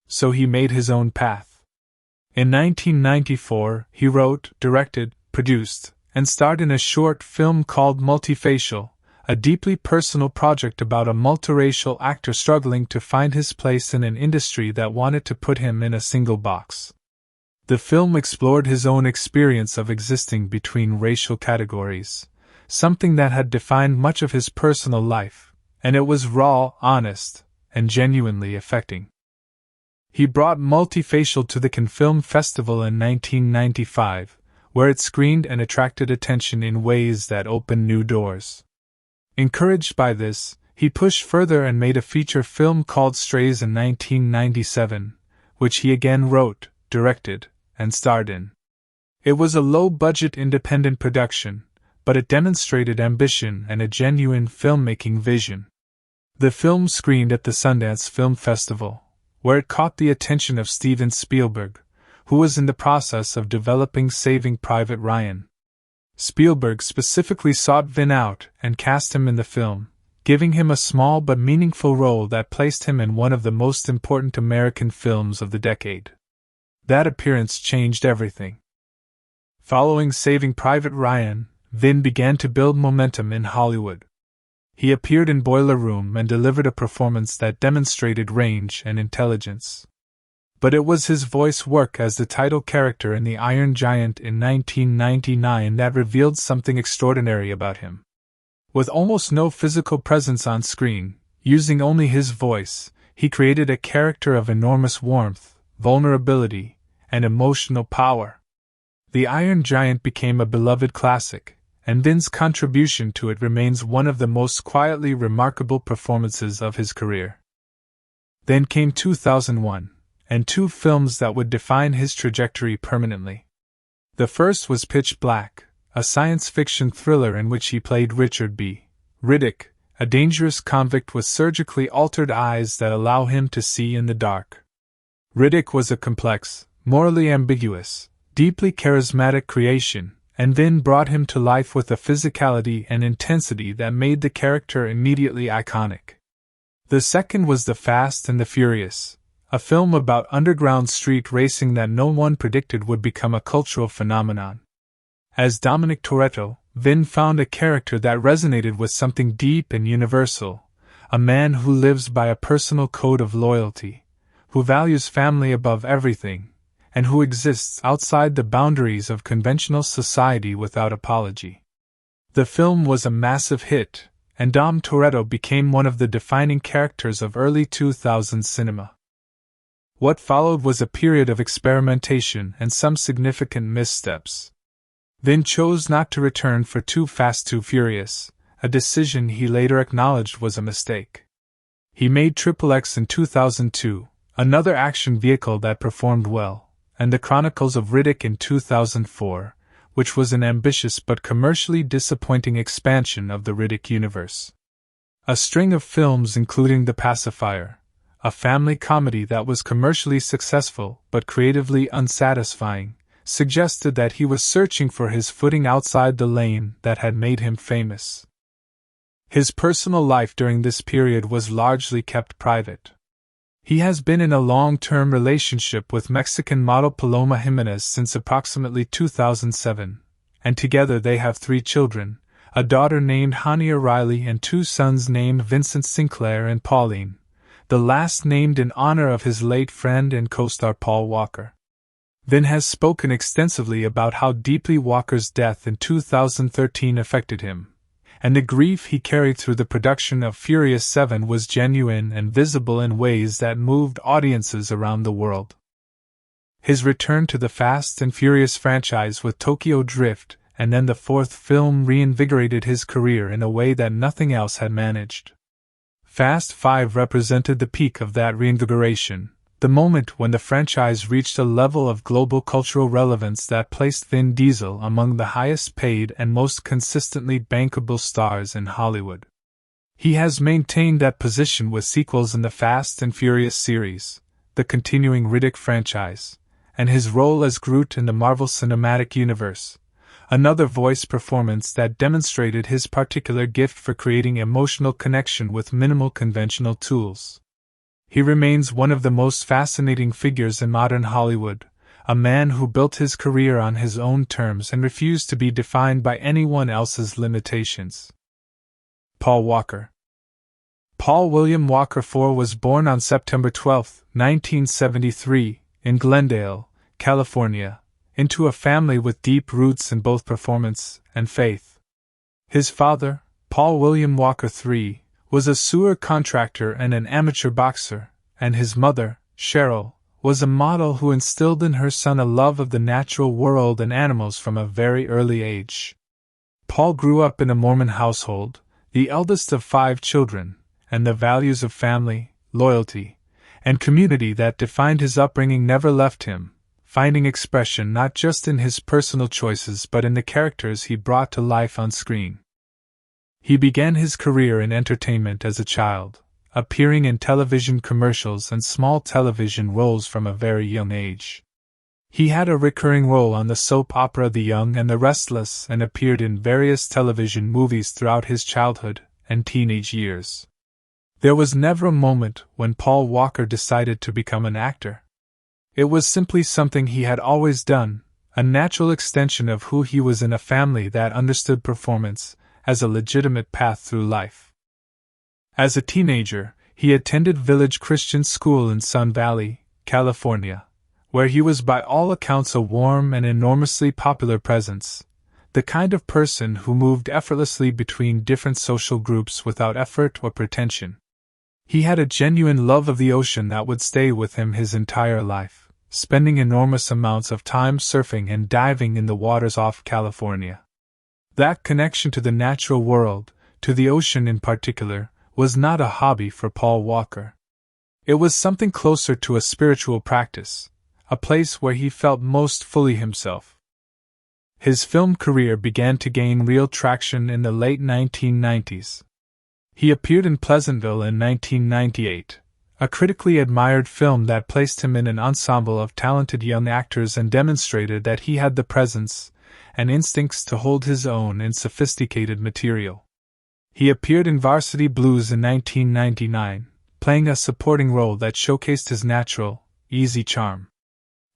So he made his own path. In 1994, he wrote, directed, produced, and starred in a short film called Multifacial, a deeply personal project about a multiracial actor struggling to find his place in an industry that wanted to put him in a single box. The film explored his own experience of existing between racial categories, something that had defined much of his personal life, and it was raw, honest, and genuinely affecting. He brought Multifacial to the Cannes Film Festival in 1995, where it screened and attracted attention in ways that opened new doors. Encouraged by this, he pushed further and made a feature film called Strays in 1997, which he again wrote, directed, and starred in. It was a low-budget independent production, but it demonstrated ambition and a genuine filmmaking vision. The film screened at the Sundance Film Festival, where it caught the attention of Steven Spielberg, who was in the process of developing Saving Private Ryan. Spielberg specifically sought Vin out and cast him in the film, giving him a small but meaningful role that placed him in one of the most important American films of the decade. That appearance changed everything. Following Saving Private Ryan, Vin began to build momentum in Hollywood. He appeared in Boiler Room and delivered a performance that demonstrated range and intelligence. But it was his voice work as the title character in The Iron Giant in 1999 that revealed something extraordinary about him. With almost no physical presence on screen, using only his voice, he created a character of enormous warmth, vulnerability, and emotional power. The Iron Giant became a beloved classic, and Vin's contribution to it remains one of the most quietly remarkable performances of his career. Then came 2001. And two films that would define his trajectory permanently. The first was Pitch Black, a science fiction thriller in which he played Richard B. Riddick, a dangerous convict with surgically altered eyes that allow him to see in the dark. Riddick was a complex, morally ambiguous, deeply charismatic creation, and then brought him to life with a physicality and intensity that made the character immediately iconic. The second was The Fast and the Furious, a film about underground street racing that no one predicted would become a cultural phenomenon. As Dominic Toretto, Vin found a character that resonated with something deep and universal, a man who lives by a personal code of loyalty, who values family above everything, and who exists outside the boundaries of conventional society without apology. The film was a massive hit, and Dom Toretto became one of the defining characters of early 2000s cinema. What followed was a period of experimentation and some significant missteps. Vin chose not to return for Too Fast, Too Furious, a decision he later acknowledged was a mistake. He made XXX in 2002, another action vehicle that performed well, and The Chronicles of Riddick in 2004, which was an ambitious but commercially disappointing expansion of the Riddick universe. A string of films including The Pacifier, a family comedy that was commercially successful but creatively unsatisfying, suggested that he was searching for his footing outside the lane that had made him famous. His personal life during this period was largely kept private. He has been in a long-term relationship with Mexican model Paloma Jimenez since approximately 2007, and together they have 3 children, a daughter named Hania Riley and 2 sons named Vincent Sinclair and Pauline, the last named in honor of his late friend and co-star Paul Walker. Vin has spoken extensively about how deeply Walker's death in 2013 affected him, and the grief he carried through the production of Furious 7 was genuine and visible in ways that moved audiences around the world. His return to the Fast and Furious franchise with Tokyo Drift and then the 4th film reinvigorated his career in a way that nothing else had managed. Fast 5 represented the peak of that reinvigoration, the moment when the franchise reached a level of global cultural relevance that placed Vin Diesel among the highest paid and most consistently bankable stars in Hollywood. He has maintained that position with sequels in the Fast and Furious series, the continuing Riddick franchise, and his role as Groot in the Marvel Cinematic Universe, another voice performance that demonstrated his particular gift for creating emotional connection with minimal conventional tools. He remains one of the most fascinating figures in modern Hollywood, a man who built his career on his own terms and refused to be defined by anyone else's limitations. Paul Walker. Paul William Walker IV was born on September 12, 1973, in Glendale, California, into a family with deep roots in both performance and faith. His father, Paul William Walker III, was a sewer contractor and an amateur boxer, and his mother, Cheryl, was a model who instilled in her son a love of the natural world and animals from a very early age. Paul grew up in a Mormon household, the eldest of 5 children, and the values of family, loyalty, and community that defined his upbringing never left him, finding expression not just in his personal choices but in the characters he brought to life on screen. He began his career in entertainment as a child, appearing in television commercials and small television roles from a very young age. He had a recurring role on the soap opera The Young and the Restless and appeared in various television movies throughout his childhood and teenage years. There was never a moment when Paul Walker decided to become an actor. It was simply something he had always done, a natural extension of who he was in a family that understood performance as a legitimate path through life. As a teenager, he attended Village Christian School in Sun Valley, California, where he was by all accounts a warm and enormously popular presence, the kind of person who moved effortlessly between different social groups without effort or pretension. He had a genuine love of the ocean that would stay with him his entire life, spending enormous amounts of time surfing and diving in the waters off California. That connection to the natural world, to the ocean in particular, was not a hobby for Paul Walker. It was something closer to a spiritual practice, a place where he felt most fully himself. His film career began to gain real traction in the late 1990s. He appeared in Pleasantville in 1998, a critically admired film that placed him in an ensemble of talented young actors and demonstrated that he had the presence and instincts to hold his own in sophisticated material. He appeared in Varsity Blues in 1999, playing a supporting role that showcased his natural, easy charm.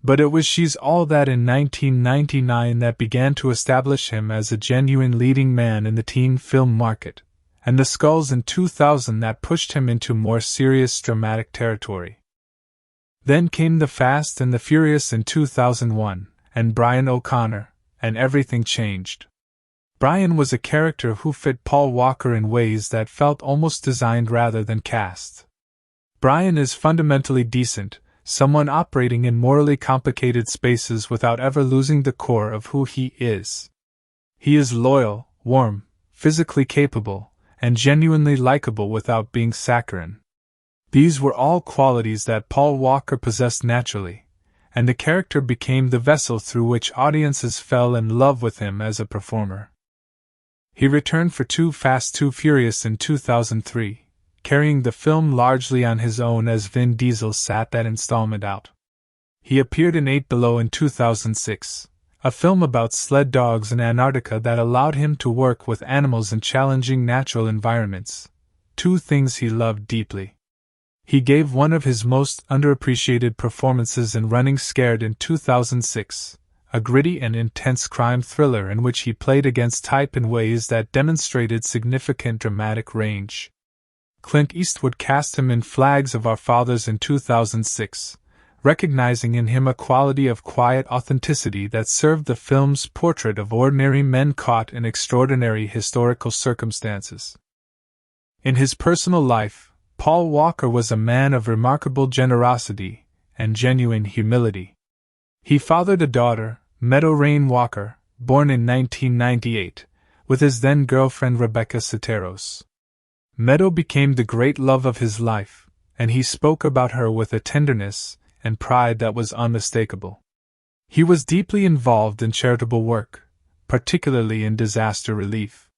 But it was She's All That in 1999 that began to establish him as a genuine leading man in the teen film market, and The Skulls in 2000 that pushed him into more serious dramatic territory. Then came The Fast and the Furious in 2001, and Brian O'Connor, and everything changed. Brian was a character who fit Paul Walker in ways that felt almost designed rather than cast. Brian is fundamentally decent, someone operating in morally complicated spaces without ever losing the core of who he is. He is loyal, warm, physically capable, and genuinely likable without being saccharine. These were all qualities that Paul Walker possessed naturally, and the character became the vessel through which audiences fell in love with him as a performer. He returned for Too Fast, Too Furious in 2003, carrying the film largely on his own as Vin Diesel sat that installment out. He appeared in 8 Below in 2006, a film about sled dogs in Antarctica that allowed him to work with animals in challenging natural environments, two things he loved deeply. He gave one of his most underappreciated performances in Running Scared in 2006, a gritty and intense crime thriller in which he played against type in ways that demonstrated significant dramatic range. Clint Eastwood cast him in Flags of Our Fathers in 2006, recognizing in him a quality of quiet authenticity that served the film's portrait of ordinary men caught in extraordinary historical circumstances. In his personal life, Paul Walker was a man of remarkable generosity and genuine humility. He fathered a daughter, Meadow Rain Walker, born in 1998, with his then-girlfriend Rebecca Soteros. Meadow became the great love of his life, and he spoke about her with a tenderness and pride that was unmistakable. He was deeply involved in charitable work, particularly in disaster relief.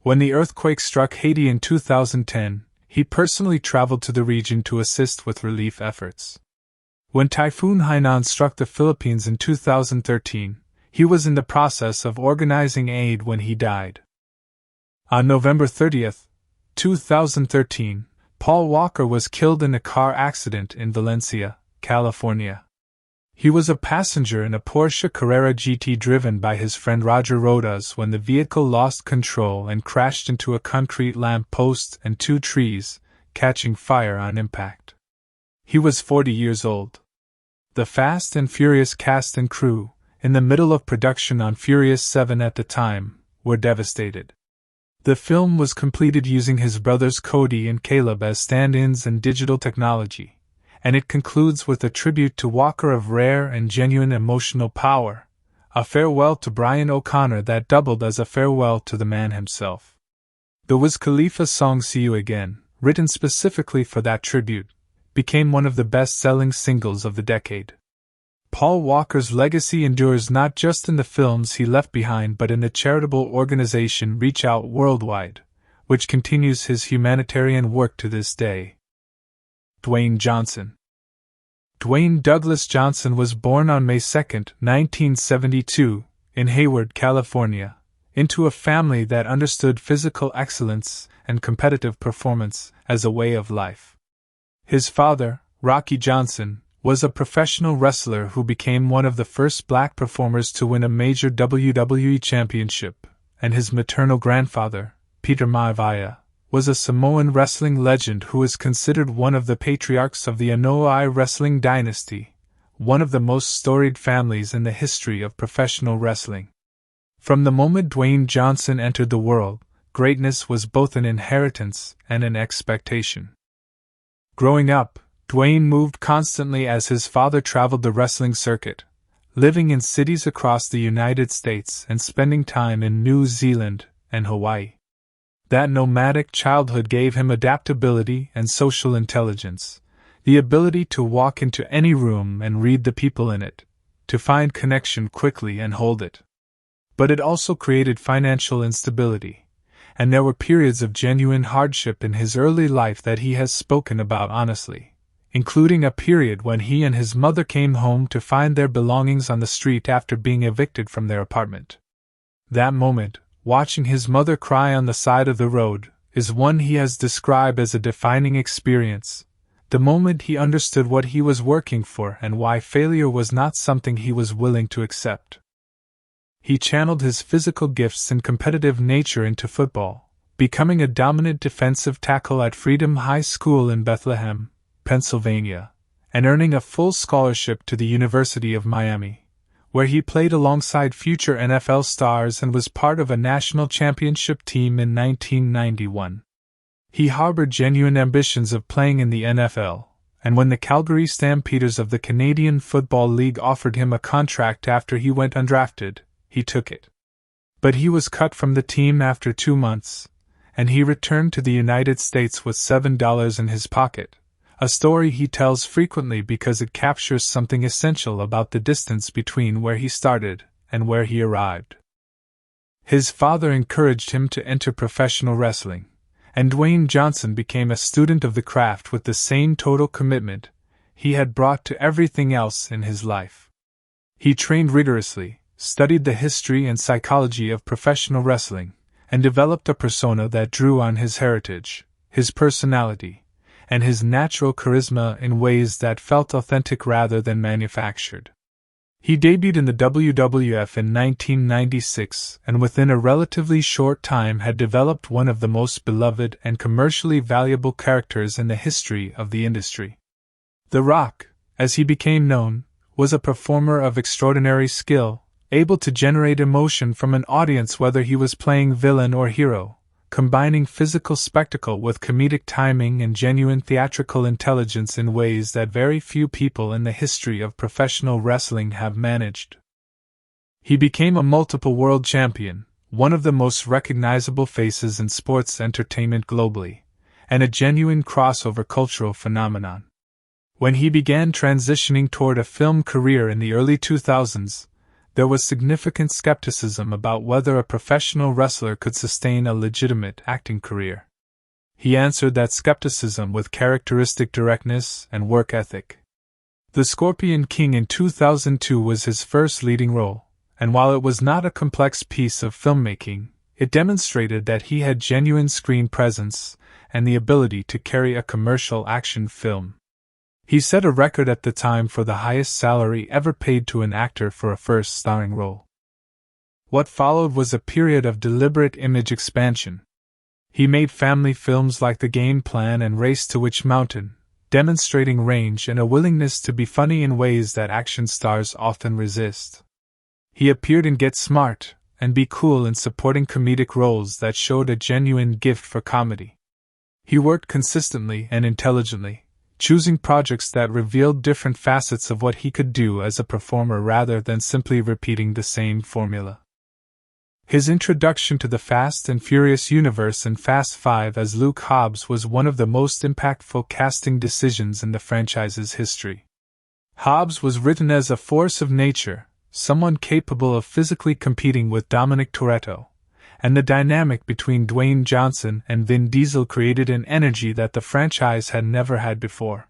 When the earthquake struck Haiti in 2010, he personally traveled to the region to assist with relief efforts. When Typhoon Hainan struck the Philippines in 2013, he was in the process of organizing aid when he died. On November 30, 2013, Paul Walker was killed in a car accident in Valencia, California. He was a passenger in a Porsche Carrera GT driven by his friend Roger Rodas when the vehicle lost control and crashed into a concrete lamp post and two trees, catching fire on impact. He was 40 years old. The Fast and Furious cast and crew, in the middle of production on Furious 7 at the time, were devastated. The film was completed using his brothers Cody and Caleb as stand-ins and digital technology, and it concludes with a tribute to Walker of rare and genuine emotional power, a farewell to Brian O'Connor that doubled as a farewell to the man himself. The Wiz Khalifa song See You Again, written specifically for that tribute, became one of the best-selling singles of the decade. Paul Walker's legacy endures not just in the films he left behind but in the charitable organization Reach Out Worldwide, which continues his humanitarian work to this day. Dwayne Johnson. Dwayne Douglas Johnson was born on May 2, 1972, in Hayward, California, into a family that understood physical excellence and competitive performance as a way of life. His father, Rocky Johnson, was a professional wrestler who became one of the first black performers to win a major WWE championship, and his maternal grandfather, Peter Maivia, was a Samoan wrestling legend who is considered one of the patriarchs of the Anoa'i wrestling dynasty, one of the most storied families in the history of professional wrestling. From the moment Dwayne Johnson entered the world, greatness was both an inheritance and an expectation. Growing up, Dwayne moved constantly as his father traveled the wrestling circuit, living in cities across the United States and spending time in New Zealand and Hawaii. That nomadic childhood gave him adaptability and social intelligence, the ability to walk into any room and read the people in it, to find connection quickly and hold it. But it also created financial instability, and there were periods of genuine hardship in his early life that he has spoken about honestly. including a period when he and his mother came home to find their belongings on the street after being evicted from their apartment. That moment, watching his mother cry on the side of the road, is one he has described as a defining experience, the moment he understood what he was working for and why failure was not something he was willing to accept. He channeled his physical gifts and competitive nature into football, becoming a dominant defensive tackle at Freedom High School in Bethlehem, Pennsylvania, and earning a full scholarship to the University of Miami, where he played alongside future NFL stars and was part of a national championship team in 1991. He harbored genuine ambitions of playing in the NFL, and when the Calgary Stampeders of the Canadian Football League offered him a contract after he went undrafted, he took it. But he was cut from the team after 2 months, and he returned to the United States with $7 in his pocket, a story he tells frequently because it captures something essential about the distance between where he started and where he arrived. His father encouraged him to enter professional wrestling, and Dwayne Johnson became a student of the craft with the same total commitment he had brought to everything else in his life. He trained rigorously, studied the history and psychology of professional wrestling, and developed a persona that drew on his heritage, his personality, and his natural charisma in ways that felt authentic rather than manufactured. He debuted in the WWF in 1996 and within a relatively short time had developed one of the most beloved and commercially valuable characters in the history of the industry. The Rock, as he became known, was a performer of extraordinary skill, able to generate emotion from an audience whether he was playing villain or hero, combining physical spectacle with comedic timing and genuine theatrical intelligence in ways that very few people in the history of professional wrestling have managed. He became a multiple world champion, one of the most recognizable faces in sports entertainment globally, and a genuine crossover cultural phenomenon. When he began transitioning toward a film career in the early 2000s, there was significant skepticism about whether a professional wrestler could sustain a legitimate acting career. He answered that skepticism with characteristic directness and work ethic. The Scorpion King in 2002 was his first leading role, and while it was not a complex piece of filmmaking, it demonstrated that he had genuine screen presence and the ability to carry a commercial action film. He set a record at the time for the highest salary ever paid to an actor for a first starring role. What followed was a period of deliberate image expansion. He made family films like The Game Plan and Race to Witch Mountain, demonstrating range and a willingness to be funny in ways that action stars often resist. He appeared in Get Smart and Be Cool in supporting comedic roles that showed a genuine gift for comedy. He worked consistently and intelligently, choosing projects that revealed different facets of what he could do as a performer rather than simply repeating the same formula. His introduction to the Fast and Furious universe in Fast 5 as Luke Hobbs was one of the most impactful casting decisions in the franchise's history. Hobbs was written as a force of nature, someone capable of physically competing with Dominic Toretto, and the dynamic between Dwayne Johnson and Vin Diesel created an energy that the franchise had never had before.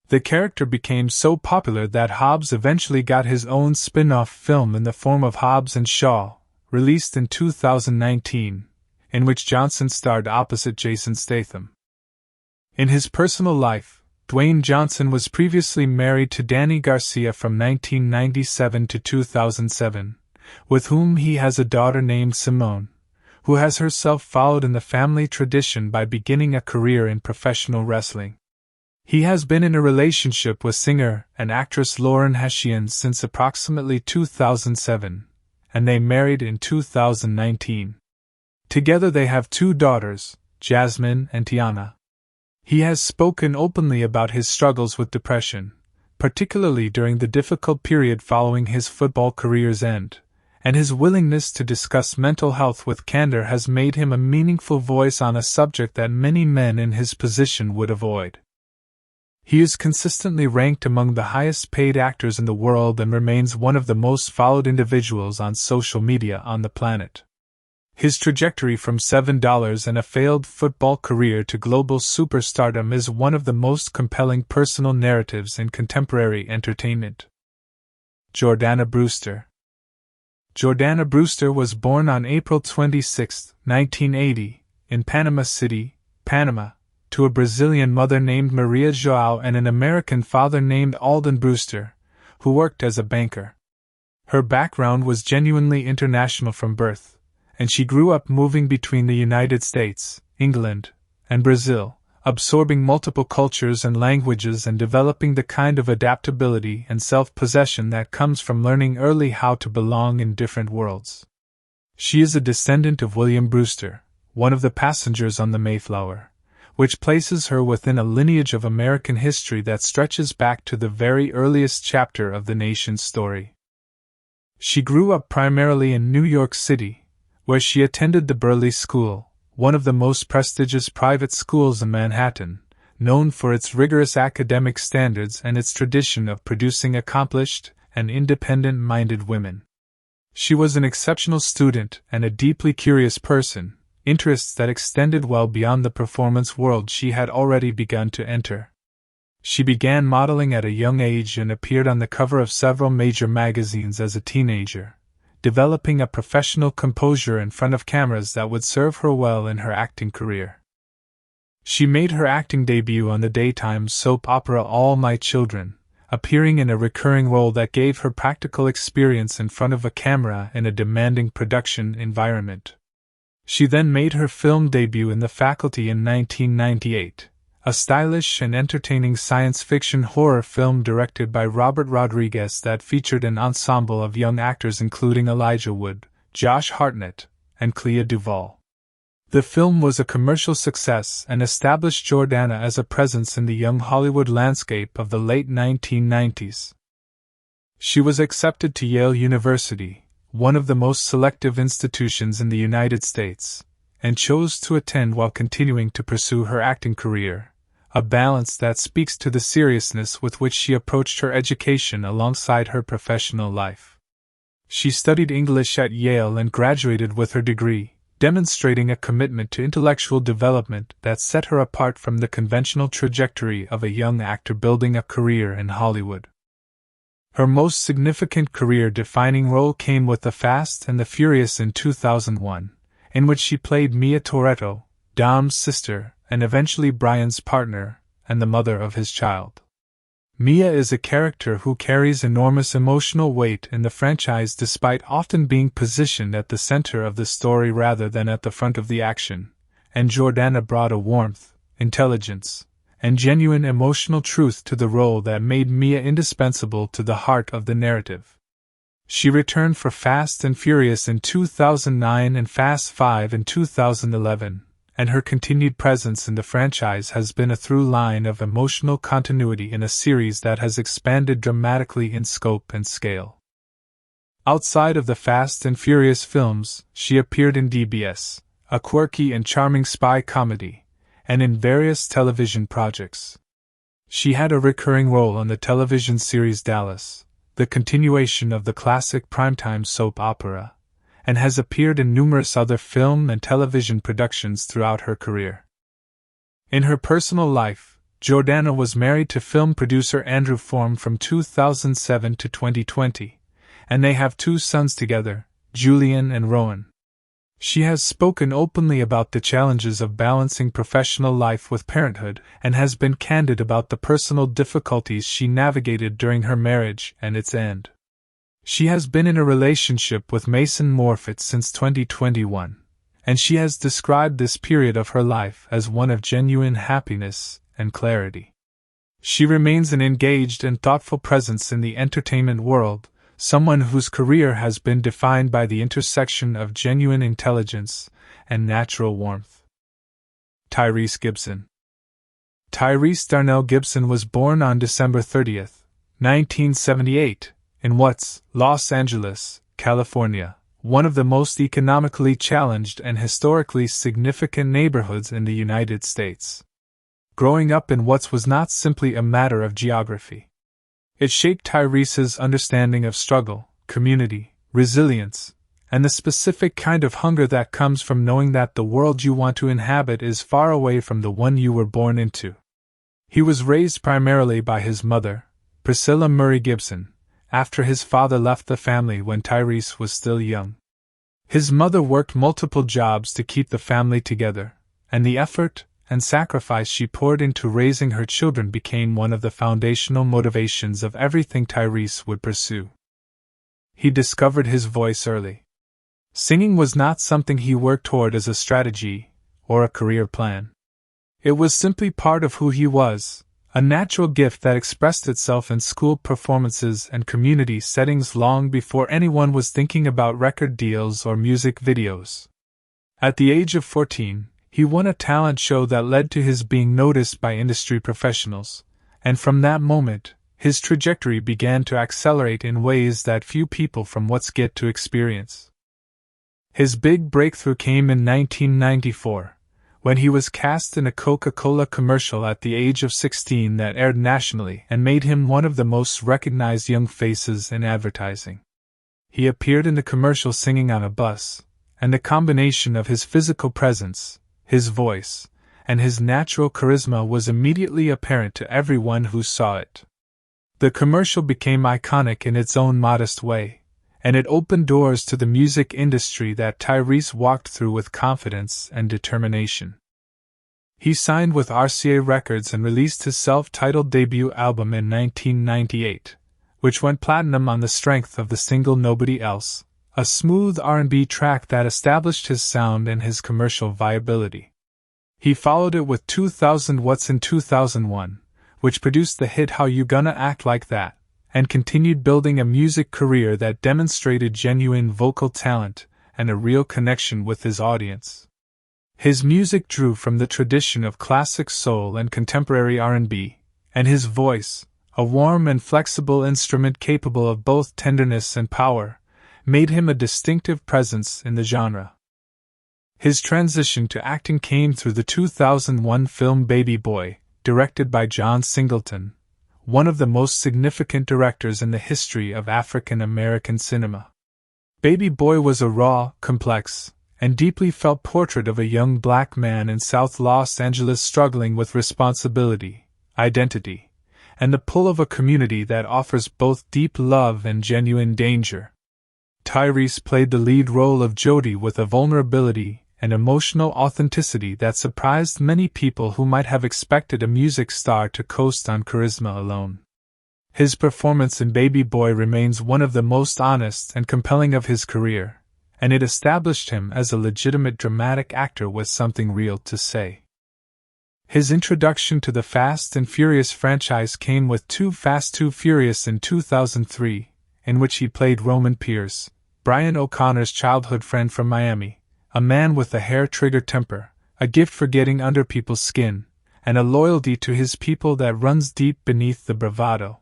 The character became so popular that Hobbs eventually got his own spin-off film in the form of Hobbs & Shaw, released in 2019, in which Johnson starred opposite Jason Statham. In his personal life, Dwayne Johnson was previously married to Dany Garcia from 1997 to 2007, with whom he has a daughter named Simone, who has herself followed in the family tradition by beginning a career in professional wrestling. He has been in a relationship with singer and actress Lauren Hessian since approximately 2007, and they married in 2019. Together they have 2 daughters, Jasmine and Tiana. He has spoken openly about his struggles with depression, particularly during the difficult period following his football career's end, and his willingness to discuss mental health with candor has made him a meaningful voice on a subject that many men in his position would avoid. He is consistently ranked among the highest paid actors in the world and remains one of the most followed individuals on social media on the planet. His trajectory from $7 and a failed football career to global superstardom is one of the most compelling personal narratives in contemporary entertainment. Jordana Brewster. Jordana Brewster was born on April 26, 1980, in Panama City, Panama, to a Brazilian mother named Maria João and an American father named Alden Brewster, who worked as a banker. Her background was genuinely international from birth, and she grew up moving between the United States, England, and Brazil, absorbing multiple cultures and languages and developing the kind of adaptability and self-possession that comes from learning early how to belong in different worlds. She is a descendant of William Brewster, one of the passengers on the Mayflower, which places her within a lineage of American history that stretches back to the very earliest chapter of the nation's story. She grew up primarily in New York City, where she attended the Burleigh School, one of the most prestigious private schools in Manhattan, known for its rigorous academic standards and its tradition of producing accomplished and independent-minded women. She was an exceptional student and a deeply curious person, interests that extended well beyond the performance world she had already begun to enter. She began modeling at a young age and appeared on the cover of several major magazines as a teenager, developing a professional composure in front of cameras that would serve her well in her acting career. She made her acting debut on the daytime soap opera All My Children, appearing in a recurring role that gave her practical experience in front of a camera in a demanding production environment. She then made her film debut in The Faculty in 1998, a stylish and entertaining science fiction horror film directed by Robert Rodriguez that featured an ensemble of young actors including Elijah Wood, Josh Hartnett, and Clea Duvall. The film was a commercial success and established Jordana as a presence in the young Hollywood landscape of the late 1990s. She was accepted to Yale University, one of the most selective institutions in the United States, and chose to attend while continuing to pursue her acting career, a balance that speaks to the seriousness with which she approached her education alongside her professional life. She studied English at Yale and graduated with her degree, demonstrating a commitment to intellectual development that set her apart from the conventional trajectory of a young actor building a career in Hollywood. Her most significant career-defining role came with The Fast and the Furious in 2001, in which she played Mia Toretto, Dom's sister, and eventually Brian's partner, and the mother of his child. Mia is a character who carries enormous emotional weight in the franchise despite often being positioned at the center of the story rather than at the front of the action, and Jordana brought a warmth, intelligence, and genuine emotional truth to the role that made Mia indispensable to the heart of the narrative. She returned for Fast and Furious in 2009 and Fast 5 in 2011, and her continued presence in the franchise has been a through line of emotional continuity in a series that has expanded dramatically in scope and scale. Outside of the Fast and Furious films, she appeared in DBS, a quirky and charming spy comedy, and in various television projects. She had a recurring role on the television series Dallas, the continuation of the classic primetime soap opera, and has appeared in numerous other film and television productions throughout her career. In her personal life, Jordana was married to film producer Andrew Form from 2007 to 2020, and they have 2 sons together, Julian and Rowan. She has spoken openly about the challenges of balancing professional life with parenthood and has been candid about the personal difficulties she navigated during her marriage and its end. She has been in a relationship with Mason Morfitt since 2021, and she has described this period of her life as one of genuine happiness and clarity. She remains an engaged and thoughtful presence in the entertainment world, someone whose career has been defined by the intersection of genuine intelligence and natural warmth. Tyrese Gibson. Tyrese Darnell Gibson was born on December 30, 1978, in Los Angeles, California, one of the most economically challenged and historically significant neighborhoods in the United States. Growing up in Watts was not simply a matter of geography. It shaped Tyrese's understanding of struggle, community, resilience, and the specific kind of hunger that comes from knowing that the world you want to inhabit is far away from the one you were born into. He was raised primarily by his mother, Priscilla Murray Gibson, after his father left the family when Tyrese was still young. His mother worked multiple jobs to keep the family together, and the effort and sacrifice she poured into raising her children became one of the foundational motivations of everything Tyrese would pursue. He discovered his voice early. Singing was not something he worked toward as a strategy or a career plan. It was simply part of who he was, a natural gift that expressed itself in school performances and community settings long before anyone was thinking about record deals or music videos. At the age of 14, he won a talent show that led to his being noticed by industry professionals, and from that moment, his trajectory began to accelerate in ways that few people from what's get to experience. His big breakthrough came in 1994, when he was cast in a Coca-Cola commercial at the age of 16 that aired nationally and made him one of the most recognized young faces in advertising. He appeared in the commercial singing on a bus, and the combination of his physical presence, his voice, and his natural charisma was immediately apparent to everyone who saw it. The commercial became iconic in its own modest way, and it opened doors to the music industry that Tyrese walked through with confidence and determination. He signed with RCA Records and released his self-titled debut album in 1998, which went platinum on the strength of the single Nobody Else, a smooth R&B track that established his sound and his commercial viability. He followed it with 2000 What's in 2001, which produced the hit How You Gonna Act Like That, and continued building a music career that demonstrated genuine vocal talent and a real connection with his audience. His music drew from the tradition of classic soul and contemporary R&B, and his voice, a warm and flexible instrument capable of both tenderness and power, made him a distinctive presence in the genre. His transition to acting came through the 2001 film Baby Boy, directed by John Singleton, one of the most significant directors in the history of African American cinema. Baby Boy was a raw, complex, and deeply felt portrait of a young black man in South Los Angeles struggling with responsibility, identity, and the pull of a community that offers both deep love and genuine danger. Tyrese played the lead role of Jody with a vulnerability and emotional authenticity that surprised many people who might have expected a music star to coast on charisma alone. His performance in Baby Boy remains one of the most honest and compelling of his career, and it established him as a legitimate dramatic actor with something real to say. His introduction to the Fast and Furious franchise came with Too Fast Too Furious in 2003, in which he played Roman Pierce, Brian O'Connor's childhood friend from Miami, a man with a hair-trigger temper, a gift for getting under people's skin, and a loyalty to his people that runs deep beneath the bravado.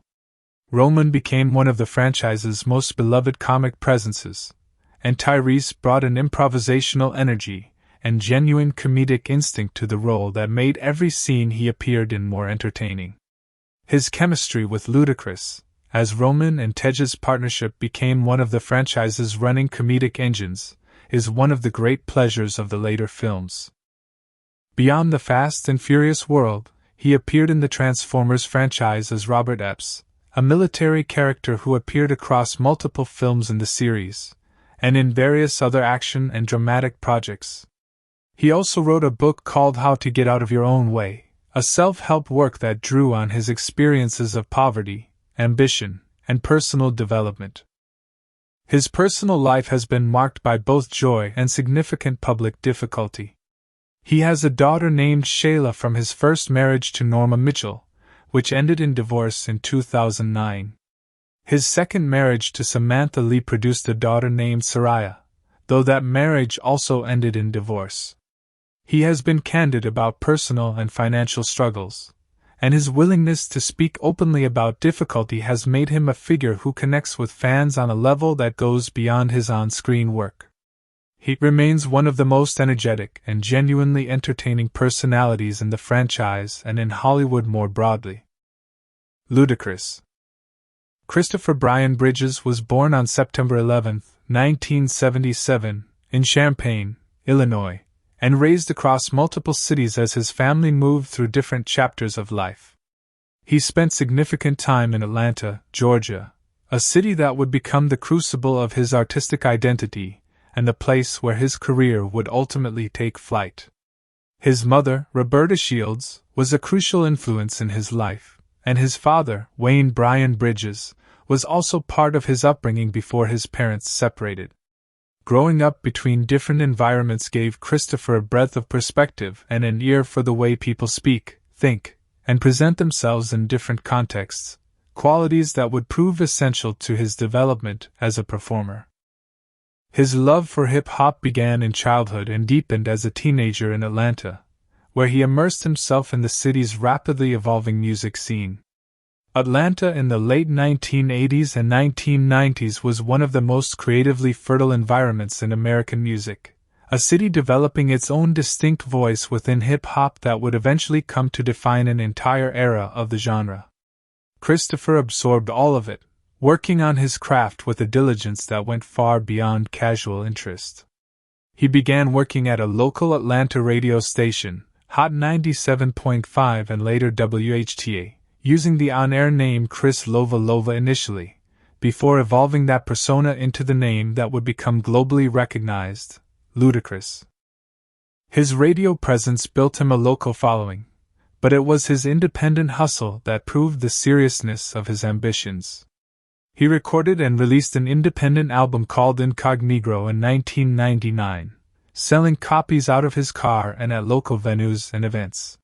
Roman became one of the franchise's most beloved comic presences, and Tyrese brought an improvisational energy and genuine comedic instinct to the role that made every scene he appeared in more entertaining. His chemistry with Ludacris, as Roman and Tej's partnership became one of the franchise's running comedic engines, is one of the great pleasures of the later films. Beyond the Fast and Furious world, he appeared in the Transformers franchise as Robert Epps, a military character who appeared across multiple films in the series, and in various other action and dramatic projects. He also wrote a book called How to Get Out of Your Own Way, a self-help work that drew on his experiences of poverty, ambition, and personal development. His personal life has been marked by both joy and significant public difficulty. He has a daughter named Shayla from his first marriage to Norma Mitchell, which ended in divorce in 2009. His second marriage to Samantha Lee produced a daughter named Soraya, though that marriage also ended in divorce. He has been candid about personal and financial struggles, and his willingness to speak openly about difficulty has made him a figure who connects with fans on a level that goes beyond his on-screen work. He remains one of the most energetic and genuinely entertaining personalities in the franchise and in Hollywood more broadly. Ludacris. Christopher Brian Bridges was born on September 11, 1977, in Champaign, Illinois, and raised across multiple cities as his family moved through different chapters of life. He spent significant time in Atlanta, Georgia, a city that would become the crucible of his artistic identity and the place where his career would ultimately take flight. His mother, Roberta Shields, was a crucial influence in his life, and his father, Wayne Bryan Bridges, was also part of his upbringing before his parents separated. Growing up between different environments gave Christopher a breadth of perspective and an ear for the way people speak, think, and present themselves in different contexts, qualities that would prove essential to his development as a performer. His love for hip-hop began in childhood and deepened as a teenager in Atlanta, where he immersed himself in the city's rapidly evolving music scene. Atlanta in the late 1980s and 1990s was one of the most creatively fertile environments in American music, a city developing its own distinct voice within hip-hop that would eventually come to define an entire era of the genre. Christopher absorbed all of it, working on his craft with a diligence that went far beyond casual interest. He began working at a local Atlanta radio station, Hot 97.5 and later WHTA, using the on-air name Chris Lova Lova initially, before evolving that persona into the name that would become globally recognized, Ludacris. His radio presence built him a local following, but it was his independent hustle that proved the seriousness of his ambitions. He recorded and released an independent album called Incognito in 1999, selling copies out of his car and at local venues and events.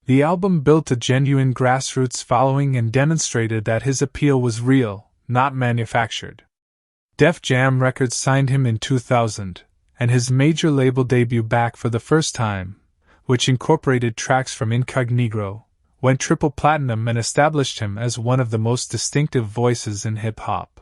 The album built a genuine grassroots following and demonstrated that his appeal was real, not manufactured. Def Jam Records signed him in 2000, and his major label debut Back for the First Time, which incorporated tracks from Incognito, went triple platinum and established him as one of the most distinctive voices in hip-hop.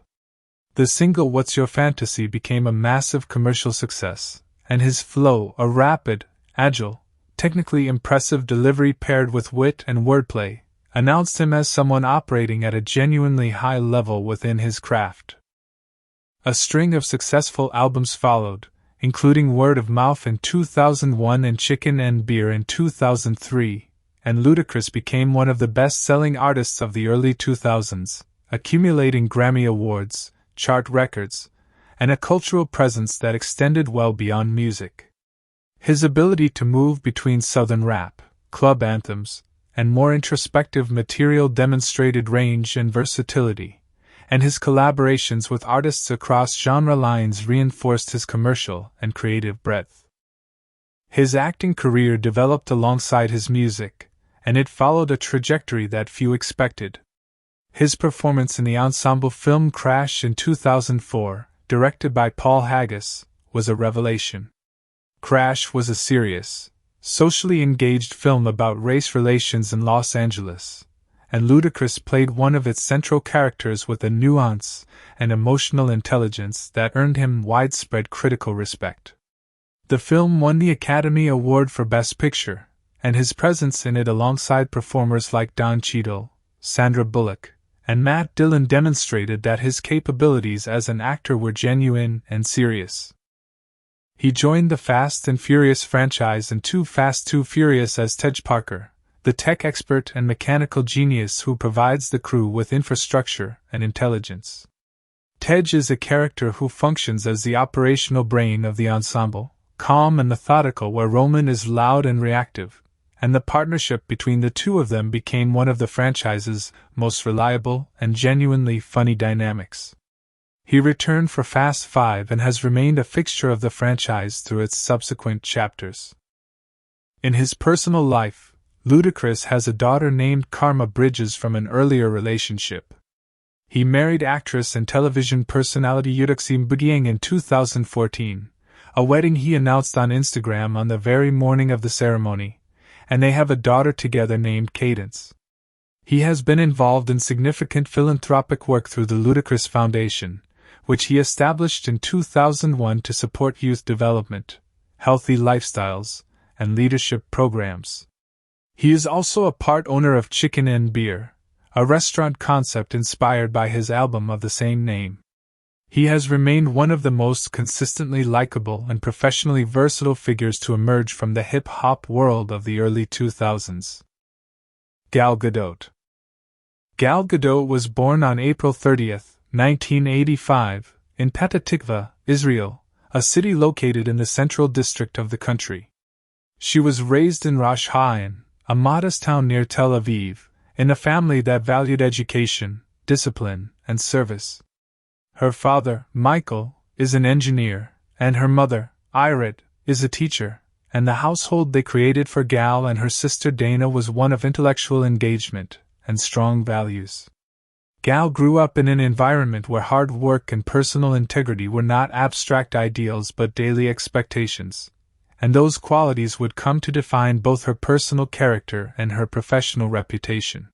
The single What's Your Fantasy became a massive commercial success, and his flow, a rapid, agile, technically impressive delivery paired with wit and wordplay, announced him as someone operating at a genuinely high level within his craft. A string of successful albums followed, including Word of Mouth in 2001 and Chicken and Beer in 2003, and Ludacris became one of the best-selling artists of the early 2000s, accumulating Grammy Awards, chart records, and a cultural presence that extended well beyond music. His ability to move between Southern rap, club anthems, and more introspective material demonstrated range and versatility, and his collaborations with artists across genre lines reinforced his commercial and creative breadth. His acting career developed alongside his music, and it followed a trajectory that few expected. His performance in the ensemble film Crash in 2004, directed by Paul Haggis, was a revelation. Crash was a serious, socially engaged film about race relations in Los Angeles, and Ludacris played one of its central characters with a nuance and emotional intelligence that earned him widespread critical respect. The film won the Academy Award for Best Picture, and his presence in it alongside performers like Don Cheadle, Sandra Bullock, and Matt Dillon demonstrated that his capabilities as an actor were genuine and serious. He joined the Fast and Furious franchise in Too Fast, Too Furious as Tej Parker, the tech expert and mechanical genius who provides the crew with infrastructure and intelligence. Tej is a character who functions as the operational brain of the ensemble, calm and methodical where Roman is loud and reactive, and the partnership between the two of them became one of the franchise's most reliable and genuinely funny dynamics. He returned for Fast 5 and has remained a fixture of the franchise through its subsequent chapters. In his personal life, Ludacris has a daughter named Karma Bridges from an earlier relationship. He married actress and television personality Yuduxim Bugiang in 2014, a wedding he announced on Instagram on the very morning of the ceremony, and they have a daughter together named Cadence. He has been involved in significant philanthropic work through the Ludacris Foundation, which he established in 2001 to support youth development, healthy lifestyles, and leadership programs. He is also a part owner of Chicken and Beer, a restaurant concept inspired by his album of the same name. He has remained one of the most consistently likable and professionally versatile figures to emerge from the hip-hop world of the early 2000s. Gal Gadot. Gal Gadot was born on April 30, 1985, in Petah Tikva, Israel, a city located in the central district of the country. She was raised in Rosh Hashanah, a modest town near Tel Aviv, in a family that valued education, discipline, and service. Her father, Michael, is an engineer, and her mother, Irit, is a teacher, and the household they created for Gal and her sister Dana was one of intellectual engagement and strong values. Gal grew up in an environment where hard work and personal integrity were not abstract ideals but daily expectations, and those qualities would come to define both her personal character and her professional reputation.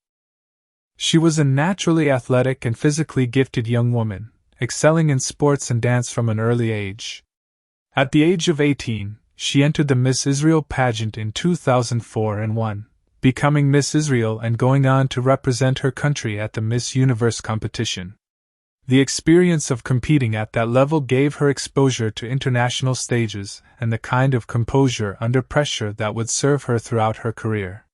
She was a naturally athletic and physically gifted young woman, excelling in sports and dance from an early age. At the age of 18, she entered the Miss Israel pageant in 2004 and won, becoming Miss Israel and going on to represent her country at the Miss Universe competition. The experience of competing at that level gave her exposure to international stages and the kind of composure under pressure that would serve her throughout her career.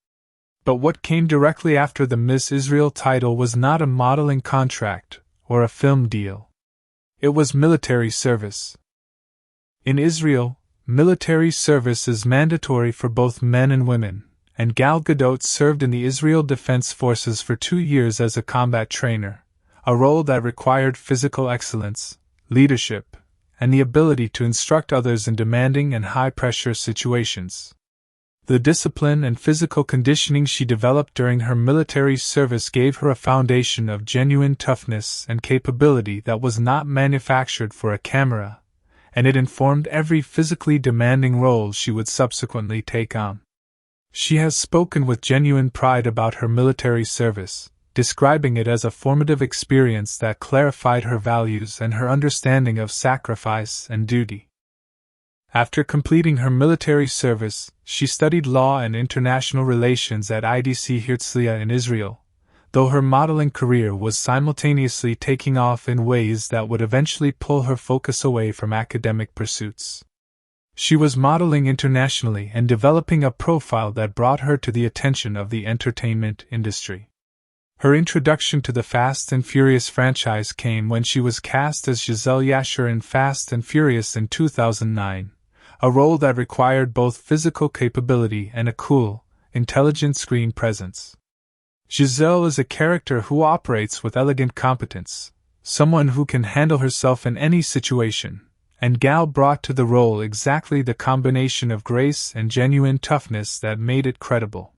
But what came directly after the Miss Israel title was not a modeling contract or a film deal. It was military service. In Israel, military service is mandatory for both men and women, and Gal Gadot served in the Israel Defense Forces for 2 years as a combat trainer, a role that required physical excellence, leadership, and the ability to instruct others in demanding and high-pressure situations. The discipline and physical conditioning she developed during her military service gave her a foundation of genuine toughness and capability that was not manufactured for a camera, and it informed every physically demanding role she would subsequently take on. She has spoken with genuine pride about her military service, describing it as a formative experience that clarified her values and her understanding of sacrifice and duty. After completing her military service, she studied law and international relations at IDC Herzliya in Israel, though her modeling career was simultaneously taking off in ways that would eventually pull her focus away from academic pursuits. She was modeling internationally and developing a profile that brought her to the attention of the entertainment industry. Her introduction to the Fast and Furious franchise came when she was cast as Giselle Yasher in Fast and Furious in 2009. A role that required both physical capability and a cool, intelligent screen presence. Giselle is a character who operates with elegant competence, someone who can handle herself in any situation, and Gal brought to the role exactly the combination of grace and genuine toughness that made it credible.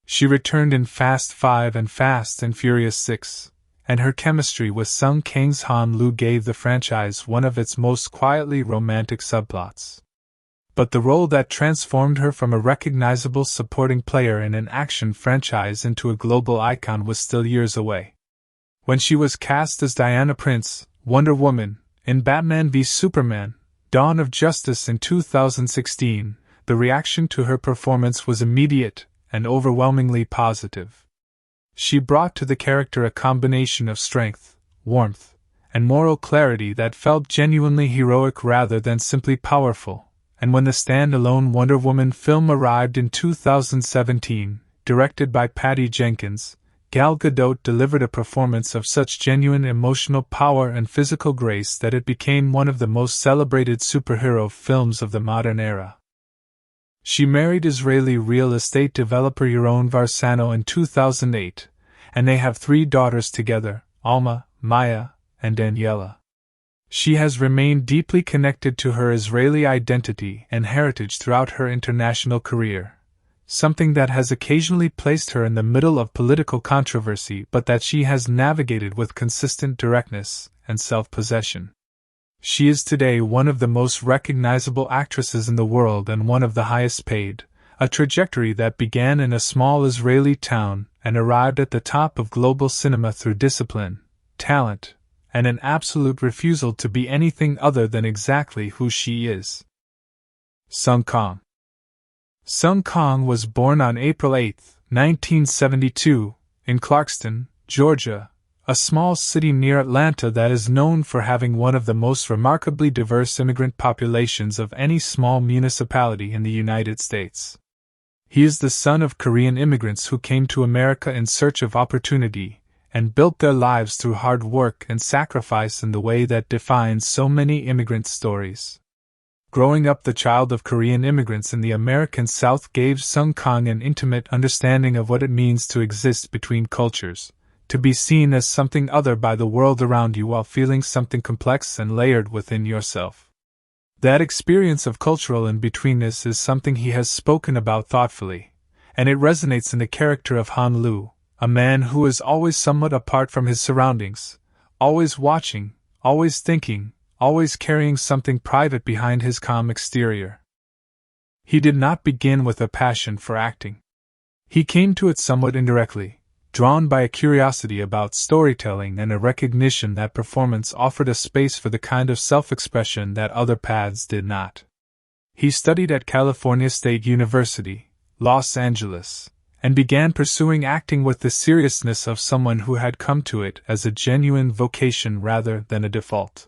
She returned in Fast 5 and Fast and Furious 6, and her chemistry with Sung Kang's Han Lu gave the franchise one of its most quietly romantic subplots. But the role that transformed her from a recognizable supporting player in an action franchise into a global icon was still years away. When she was cast as Diana Prince, Wonder Woman, in Batman v Superman, Dawn of Justice in 2016, the reaction to her performance was immediate and overwhelmingly positive. She brought to the character a combination of strength, warmth, and moral clarity that felt genuinely heroic rather than simply powerful, and when the standalone Wonder Woman film arrived in 2017, directed by Patty Jenkins, Gal Gadot delivered a performance of such genuine emotional power and physical grace that it became one of the most celebrated superhero films of the modern era. She married Israeli real estate developer Yaron Varsano in 2008, and they have 3 daughters together, Alma, Maya, and Daniela. She has remained deeply connected to her Israeli identity and heritage throughout her international career, something that has occasionally placed her in the middle of political controversy but that she has navigated with consistent directness and self-possession. She is today one of the most recognizable actresses in the world and one of the highest paid, a trajectory that began in a small Israeli town and arrived at the top of global cinema through discipline, talent, and an absolute refusal to be anything other than exactly who she is. Sung Kang. Sung Kang was born on April 8, 1972, in Clarkston, Georgia, a small city near Atlanta that is known for having one of the most remarkably diverse immigrant populations of any small municipality in the United States. He is the son of Korean immigrants who came to America in search of opportunity and built their lives through hard work and sacrifice in the way that defines so many immigrant stories. Growing up the child of Korean immigrants in the American South gave Sung Kang an intimate understanding of what it means to exist between cultures, to be seen as something other by the world around you while feeling something complex and layered within yourself. That experience of cultural in-betweenness is something he has spoken about thoughtfully, and it resonates in the character of Han Lu, a man who is always somewhat apart from his surroundings, always watching, always thinking, always carrying something private behind his calm exterior. He did not begin with a passion for acting. He came to it somewhat indirectly, drawn by a curiosity about storytelling and a recognition that performance offered a space for the kind of self-expression that other paths did not. He studied at California State University, Los Angeles, and began pursuing acting with the seriousness of someone who had come to it as a genuine vocation rather than a default.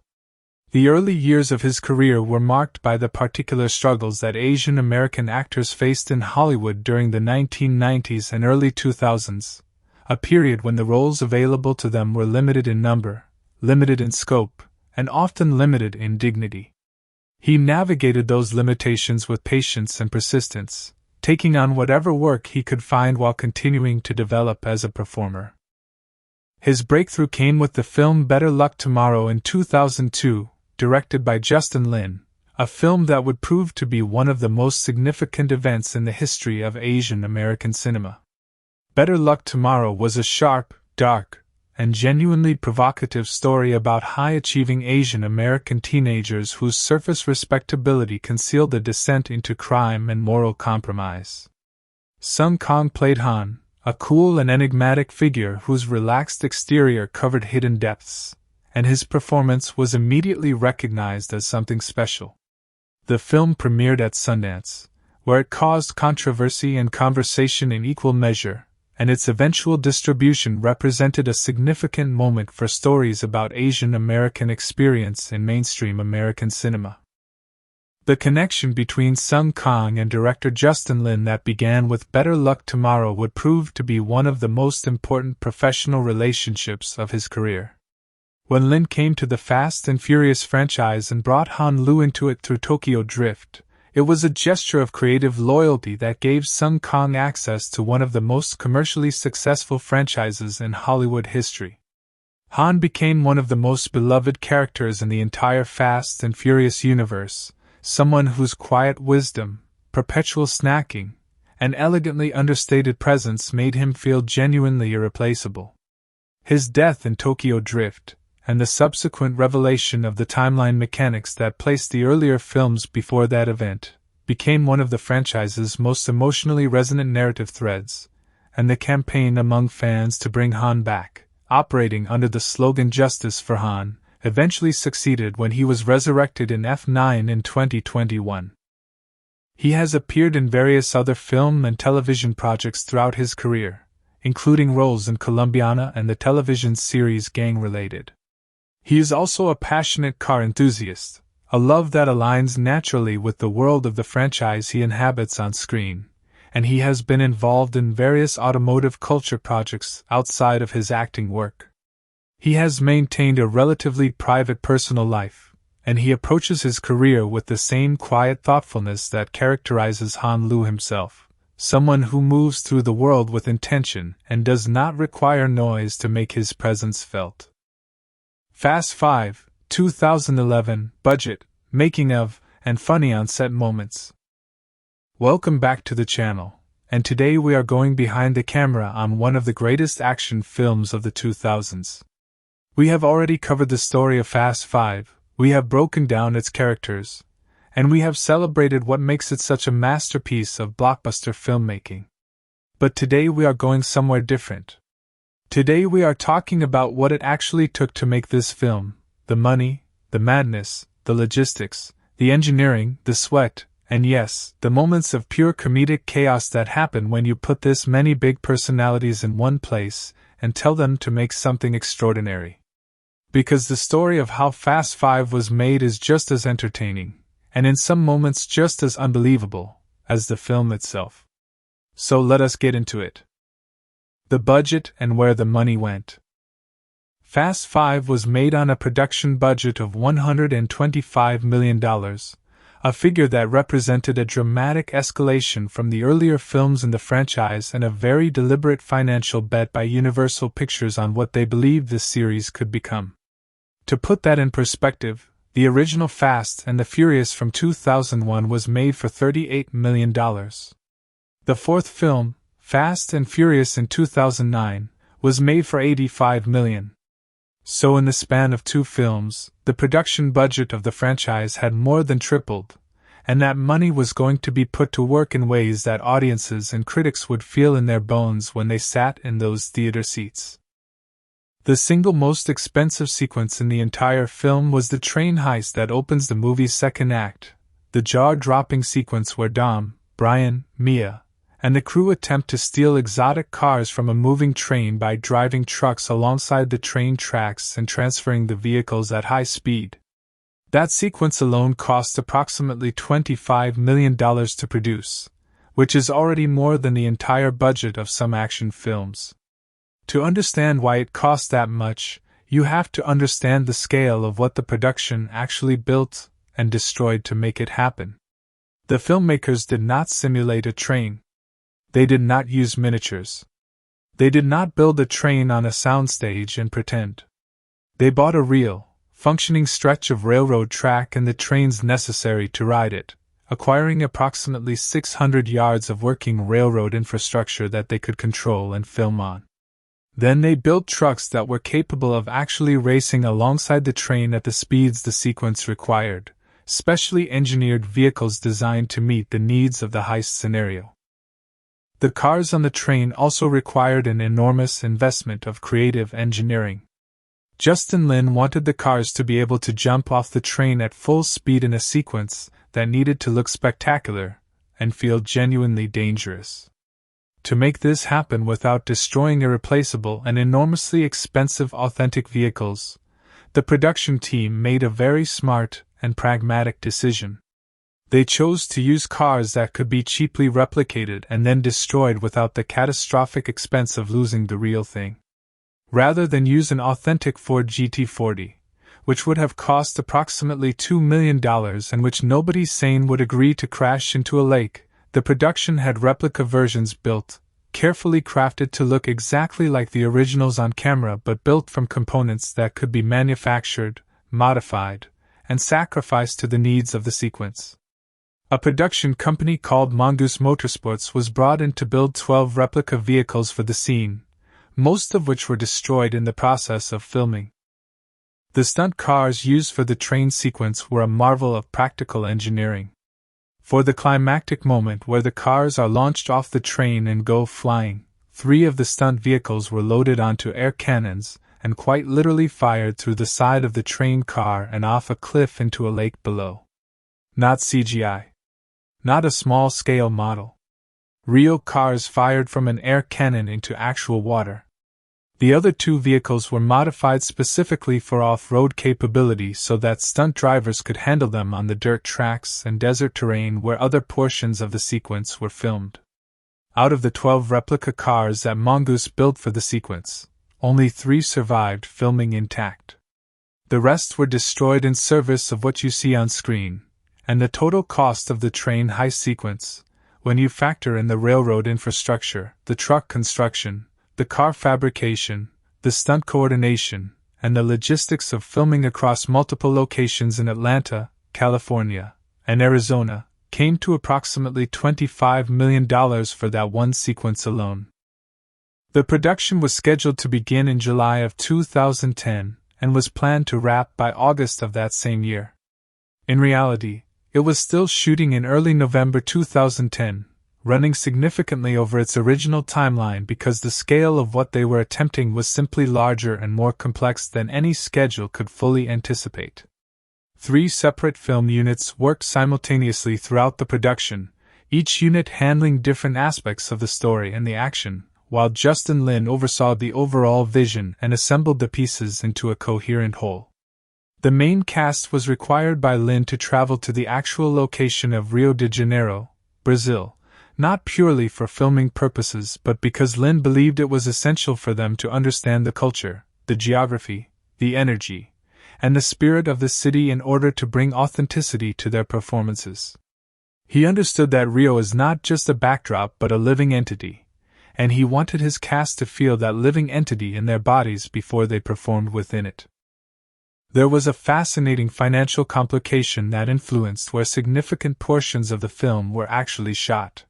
The early years of his career were marked by the particular struggles that Asian American actors faced in Hollywood during the 1990s and early 2000s. A period when the roles available to them were limited in number, limited in scope, and often limited in dignity. He navigated those limitations with patience and persistence, taking on whatever work he could find while continuing to develop as a performer. His breakthrough came with the film Better Luck Tomorrow in 2002, directed by Justin Lin, a film that would prove to be one of the most significant events in the history of Asian American cinema. Better Luck Tomorrow was a sharp, dark, and genuinely provocative story about high-achieving Asian American teenagers whose surface respectability concealed a descent into crime and moral compromise. Sung Kang played Han, a cool and enigmatic figure whose relaxed exterior covered hidden depths, and his performance was immediately recognized as something special. The film premiered at Sundance, where it caused controversy and conversation in equal measure, and its eventual distribution represented a significant moment for stories about Asian American experience in mainstream American cinema. The connection between Sung Kang and director Justin Lin that began with Better Luck Tomorrow would prove to be one of the most important professional relationships of his career. When Lin came to the Fast and Furious franchise and brought Han Lu into it through Tokyo Drift, it was a gesture of creative loyalty that gave Sung Kang access to one of the most commercially successful franchises in Hollywood history. Han became one of the most beloved characters in the entire Fast and Furious universe, someone whose quiet wisdom, perpetual snacking, and elegantly understated presence made him feel genuinely irreplaceable. His death in Tokyo Drift, and the subsequent revelation of the timeline mechanics that placed the earlier films before that event, became one of the franchise's most emotionally resonant narrative threads, and the campaign among fans to bring Han back, operating under the slogan Justice for Han, eventually succeeded when he was resurrected in F9 in 2021. He has appeared in various other film and television projects throughout his career, including roles in Columbiana and the television series Gang Related. He is also a passionate car enthusiast, a love that aligns naturally with the world of the franchise he inhabits on screen, and he has been involved in various automotive culture projects outside of his acting work. He has maintained a relatively private personal life, and he approaches his career with the same quiet thoughtfulness that characterizes Han Lu himself, someone who moves through the world with intention and does not require noise to make his presence felt. Fast 5, 2011, budget, making of, and funny on-set moments. Welcome back to the channel, and today we are going behind the camera on one of the greatest action films of the 2000s. We have already covered the story of Fast 5, we have broken down its characters, and we have celebrated what makes it such a masterpiece of blockbuster filmmaking. But today we are going somewhere different. Today we are talking about what it actually took to make this film, the money, the madness, the logistics, the engineering, the sweat, and yes, the moments of pure comedic chaos that happen when you put this many big personalities in one place, and tell them to make something extraordinary. Because the story of how Fast 5 was made is just as entertaining, and in some moments just as unbelievable, as the film itself. So let us get into it. The budget and where the money went. Fast 5 was made on a production budget of $125 million, a figure that represented a dramatic escalation from the earlier films in the franchise and a very deliberate financial bet by Universal Pictures on what they believed this series could become. To put that in perspective, the original Fast and the Furious from 2001 was made for $38 million. The fourth film, Fast and Furious in 2009, was made for $85 million. So in the span of two films, the production budget of the franchise had more than tripled, and that money was going to be put to work in ways that audiences and critics would feel in their bones when they sat in those theater seats. The single most expensive sequence in the entire film was the train heist that opens the movie's second act, the jaw-dropping sequence where Dom, Brian, Mia, and the crew attempt to steal exotic cars from a moving train by driving trucks alongside the train tracks and transferring the vehicles at high speed. That sequence alone cost approximately $25 million to produce, which is already more than the entire budget of some action films. To understand why it cost that much, you have to understand the scale of what the production actually built and destroyed to make it happen. The filmmakers did not simulate a train. They did not use miniatures. They did not build a train on a soundstage and pretend. They bought a real, functioning stretch of railroad track and the trains necessary to ride it, acquiring approximately 600 yards of working railroad infrastructure that they could control and film on. Then they built trucks that were capable of actually racing alongside the train at the speeds the sequence required, specially engineered vehicles designed to meet the needs of the heist scenario. The cars on the train also required an enormous investment of creative engineering. Justin Lin wanted the cars to be able to jump off the train at full speed in a sequence that needed to look spectacular and feel genuinely dangerous. To make this happen without destroying irreplaceable and enormously expensive authentic vehicles, the production team made a very smart and pragmatic decision. They chose to use cars that could be cheaply replicated and then destroyed without the catastrophic expense of losing the real thing. Rather than use an authentic Ford GT40, which would have cost approximately $2 million and which nobody sane would agree to crash into a lake, the production had replica versions built, carefully crafted to look exactly like the originals on camera but built from components that could be manufactured, modified, and sacrificed to the needs of the sequence. A production company called Mongoose Motorsports was brought in to build 12 replica vehicles for the scene, most of which were destroyed in the process of filming. The stunt cars used for the train sequence were a marvel of practical engineering. For the climactic moment where the cars are launched off the train and go flying, 3 of the stunt vehicles were loaded onto air cannons and quite literally fired through the side of the train car and off a cliff into a lake below. Not CGI. Not a small-scale model. Real cars fired from an air cannon into actual water. The other 2 vehicles were modified specifically for off-road capability so that stunt drivers could handle them on the dirt tracks and desert terrain where other portions of the sequence were filmed. Out of the 12 replica cars that Mongoose built for the sequence, only 3 survived filming intact. The rest were destroyed in service of what you see on screen, and the total cost of the train heist sequence, when you factor in the railroad infrastructure, the truck construction, the car fabrication, the stunt coordination, and the logistics of filming across multiple locations in Atlanta, California, and Arizona, came to approximately $25 million for that one sequence alone. The production was scheduled to begin in July of 2010 and was planned to wrap by August of that same year. In reality, it was still shooting in early November 2010, running significantly over its original timeline because the scale of what they were attempting was simply larger and more complex than any schedule could fully anticipate. 3 separate film units worked simultaneously throughout the production, each unit handling different aspects of the story and the action, while Justin Lin oversaw the overall vision and assembled the pieces into a coherent whole. The main cast was required by Lin to travel to the actual location of Rio de Janeiro, Brazil, not purely for filming purposes but because Lin believed it was essential for them to understand the culture, the geography, the energy, and the spirit of the city in order to bring authenticity to their performances. He understood that Rio is not just a backdrop but a living entity, and he wanted his cast to feel that living entity in their bodies before they performed within it. There was a fascinating financial complication that influenced where significant portions of the film were actually shot.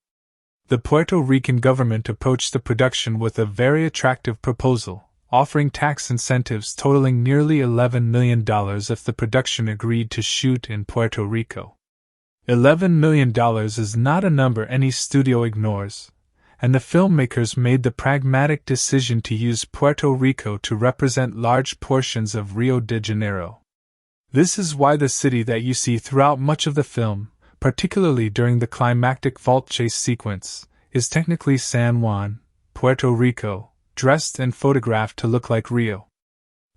The Puerto Rican government approached the production with a very attractive proposal, offering tax incentives totaling nearly $11 million if the production agreed to shoot in Puerto Rico. $11 million is not a number any studio ignores, and the filmmakers made the pragmatic decision to use Puerto Rico to represent large portions of Rio de Janeiro. This is why the city that you see throughout much of the film, particularly during the climactic vault chase sequence, is technically San Juan, Puerto Rico, dressed and photographed to look like Rio.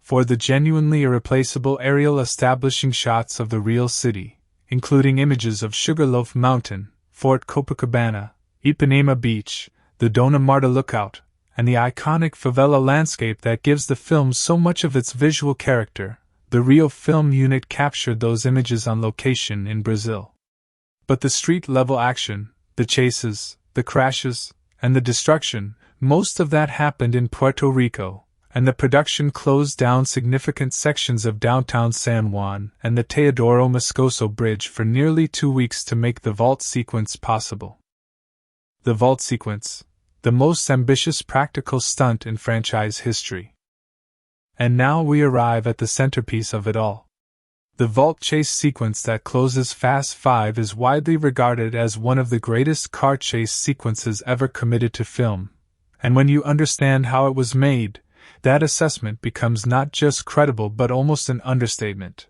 For the genuinely irreplaceable aerial establishing shots of the real city, including images of Sugarloaf Mountain, Fort Copacabana, Ipanema Beach, the Dona Marta Lookout, and the iconic favela landscape that gives the film so much of its visual character, the Rio Film Unit captured those images on location in Brazil. But the street-level action, the chases, the crashes, and the destruction, most of that happened in Puerto Rico, and the production closed down significant sections of downtown San Juan and the Teodoro Moscoso Bridge for nearly 2 weeks to make the vault sequence possible. The vault sequence, the most ambitious practical stunt in franchise history. And now we arrive at the centerpiece of it all. The vault chase sequence that closes Fast 5 is widely regarded as one of the greatest car chase sequences ever committed to film, and when you understand how it was made, that assessment becomes not just credible but almost an understatement.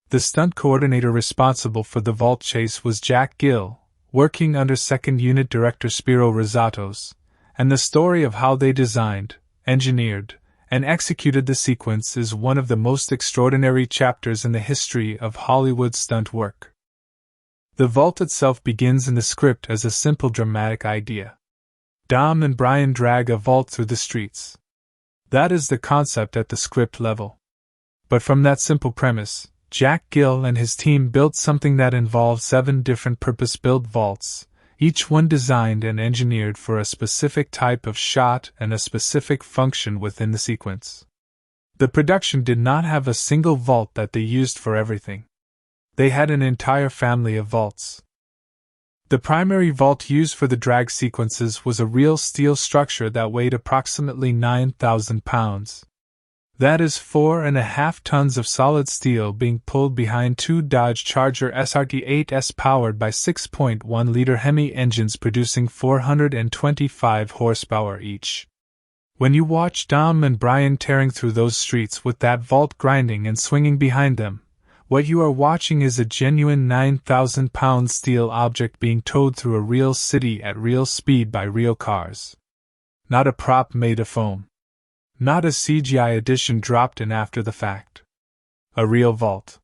The stunt coordinator responsible for the vault chase was Jack Gill, working under second unit director Spiro Rosatos, and the story of how they designed, engineered, and executed the sequence is one of the most extraordinary chapters in the history of Hollywood stunt work. The vault itself begins in the script as a simple dramatic idea. Dom and Brian drag a vault through the streets. That is the concept at the script level. But from that simple premise, Jack Gill and his team built something that involved 7 different purpose-built vaults, each one designed and engineered for a specific type of shot and a specific function within the sequence. The production did not have a single vault that they used for everything. They had an entire family of vaults. The primary vault used for the drag sequences was a real steel structure that weighed approximately 9,000 pounds. That is 4.5 tons of solid steel being pulled behind 2 Dodge Charger SRT-8s powered by 6.1-liter Hemi engines producing 425 horsepower each. When you watch Dom and Brian tearing through those streets with that vault grinding and swinging behind them, what you are watching is a genuine 9,000-pound steel object being towed through a real city at real speed by real cars. Not a prop made of foam. Not a CGI addition dropped in after the fact. A real vault.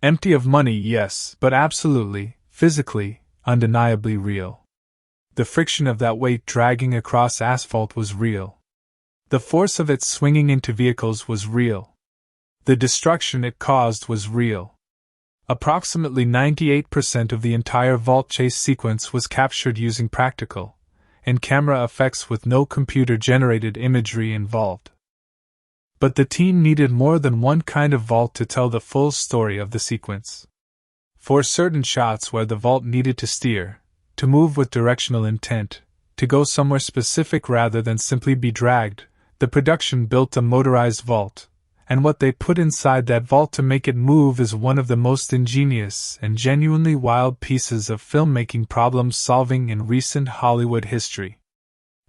Empty of money, yes, but absolutely, physically, undeniably real. The friction of that weight dragging across asphalt was real. The force of it swinging into vehicles was real. The destruction it caused was real. Approximately 98% of the entire vault chase sequence was captured using practical and camera effects with no computer-generated imagery involved. But the team needed more than one kind of vault to tell the full story of the sequence. For certain shots where the vault needed to steer, to move with directional intent, to go somewhere specific rather than simply be dragged, the production built a motorized vault, and what they put inside that vault to make it move is one of the most ingenious and genuinely wild pieces of filmmaking problem-solving in recent Hollywood history.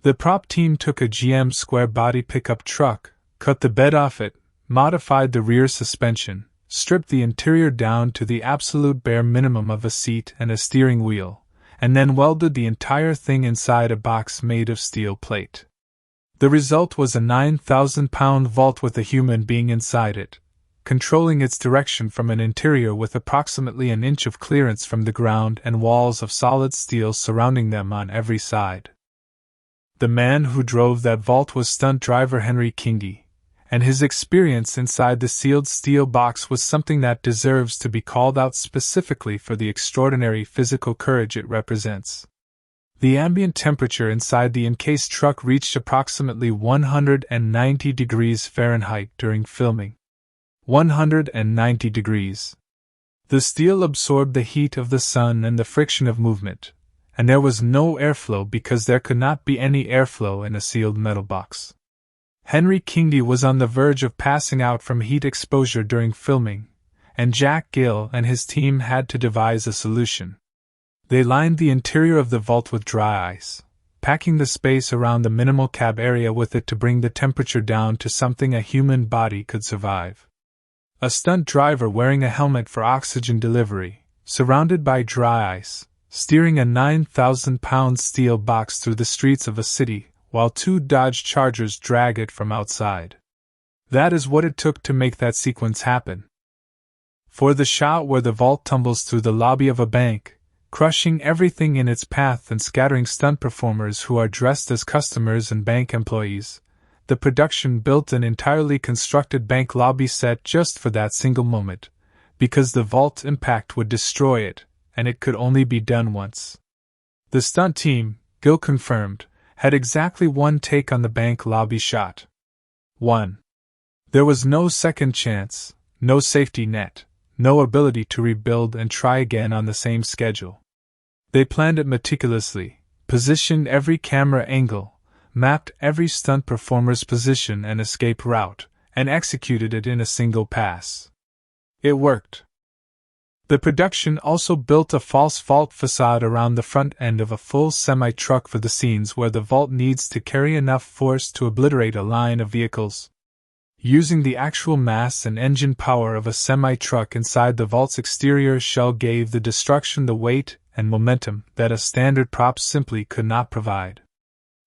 The prop team took a GM square-body pickup truck, cut the bed off it, modified the rear suspension, stripped the interior down to the absolute bare minimum of a seat and a steering wheel, and then welded the entire thing inside a box made of steel plate. The result was a 9,000-pound vault with a human being inside it, controlling its direction from an interior with approximately an inch of clearance from the ground and walls of solid steel surrounding them on every side. The man who drove that vault was stunt driver Henry Kingi, and his experience inside the sealed steel box was something that deserves to be called out specifically for the extraordinary physical courage it represents. The ambient temperature inside the encased truck reached approximately 190 degrees Fahrenheit during filming. 190 degrees. The steel absorbed the heat of the sun and the friction of movement, and there was no airflow because there could not be any airflow in a sealed metal box. Henry Kingi was on the verge of passing out from heat exposure during filming, and Jack Gill and his team had to devise a solution. They lined the interior of the vault with dry ice, packing the space around the minimal cab area with it to bring the temperature down to something a human body could survive. A stunt driver wearing a helmet for oxygen delivery, surrounded by dry ice, steering a 9,000-pound steel box through the streets of a city while 2 Dodge Chargers drag it from outside. That is what it took to make that sequence happen. For the shot where the vault tumbles through the lobby of a bank, crushing everything in its path and scattering stunt performers who are dressed as customers and bank employees, the production built an entirely constructed bank lobby set just for that single moment, because the vault impact would destroy it, and it could only be done once. The stunt team, Gill confirmed, had exactly 1 take on the bank lobby shot. 1. There was no second chance, no safety net, no ability to rebuild and try again on the same schedule. They planned it meticulously, positioned every camera angle, mapped every stunt performer's position and escape route, and executed it in a single pass. It worked. The production also built a false vault facade around the front end of a full semi-truck for the scenes where the vault needs to carry enough force to obliterate a line of vehicles. Using the actual mass and engine power of a semi-truck inside the vault's exterior shell gave the destruction the weight and momentum that a standard prop simply could not provide.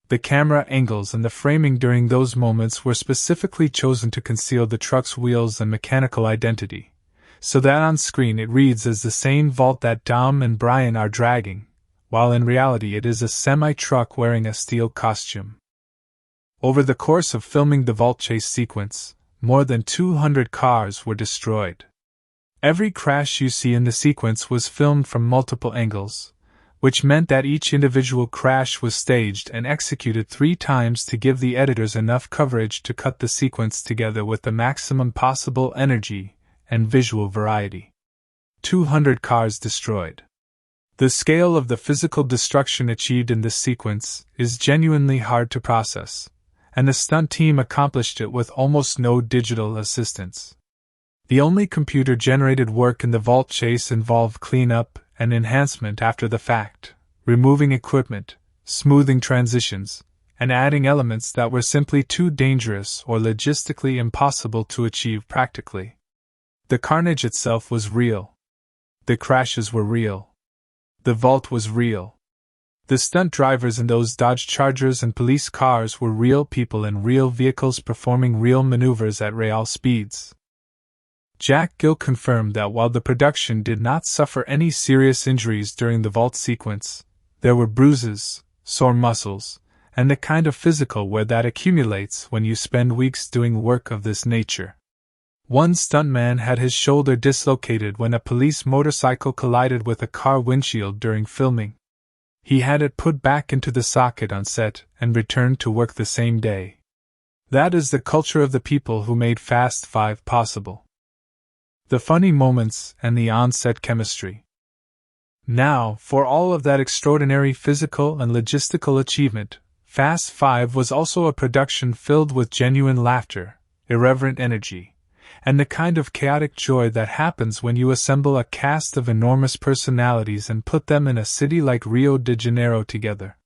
The camera angles and the framing during those moments were specifically chosen to conceal the truck's wheels and mechanical identity, so that on screen it reads as the same vault that Dom and Brian are dragging, while in reality it is a semi-truck wearing a steel costume. Over the course of filming the vault chase sequence, more than 200 cars were destroyed. Every crash you see in the sequence was filmed from multiple angles, which meant that each individual crash was staged and executed 3 times to give the editors enough coverage to cut the sequence together with the maximum possible energy and visual variety. 200 cars destroyed. The scale of the physical destruction achieved in this sequence is genuinely hard to process, and the stunt team accomplished it with almost no digital assistance. The only computer-generated work in the vault chase involved cleanup and enhancement after the fact, removing equipment, smoothing transitions, and adding elements that were simply too dangerous or logistically impossible to achieve practically. The carnage itself was real. The crashes were real. The vault was real. The stunt drivers in those Dodge Chargers and police cars were real people in real vehicles performing real maneuvers at real speeds. Jack Gill confirmed that while the production did not suffer any serious injuries during the vault sequence, there were bruises, sore muscles, and the kind of physical wear that accumulates when you spend weeks doing work of this nature. One stuntman had his shoulder dislocated when a police motorcycle collided with a car windshield during filming. He had it put back into the socket on set and returned to work the same day. That is the culture of the people who made Fast 5 possible. The funny moments and the on-set chemistry. Now, for all of that extraordinary physical and logistical achievement, Fast 5 was also a production filled with genuine laughter, irreverent energy, and the kind of chaotic joy that happens when you assemble a cast of enormous personalities and put them in a city like Rio de Janeiro together.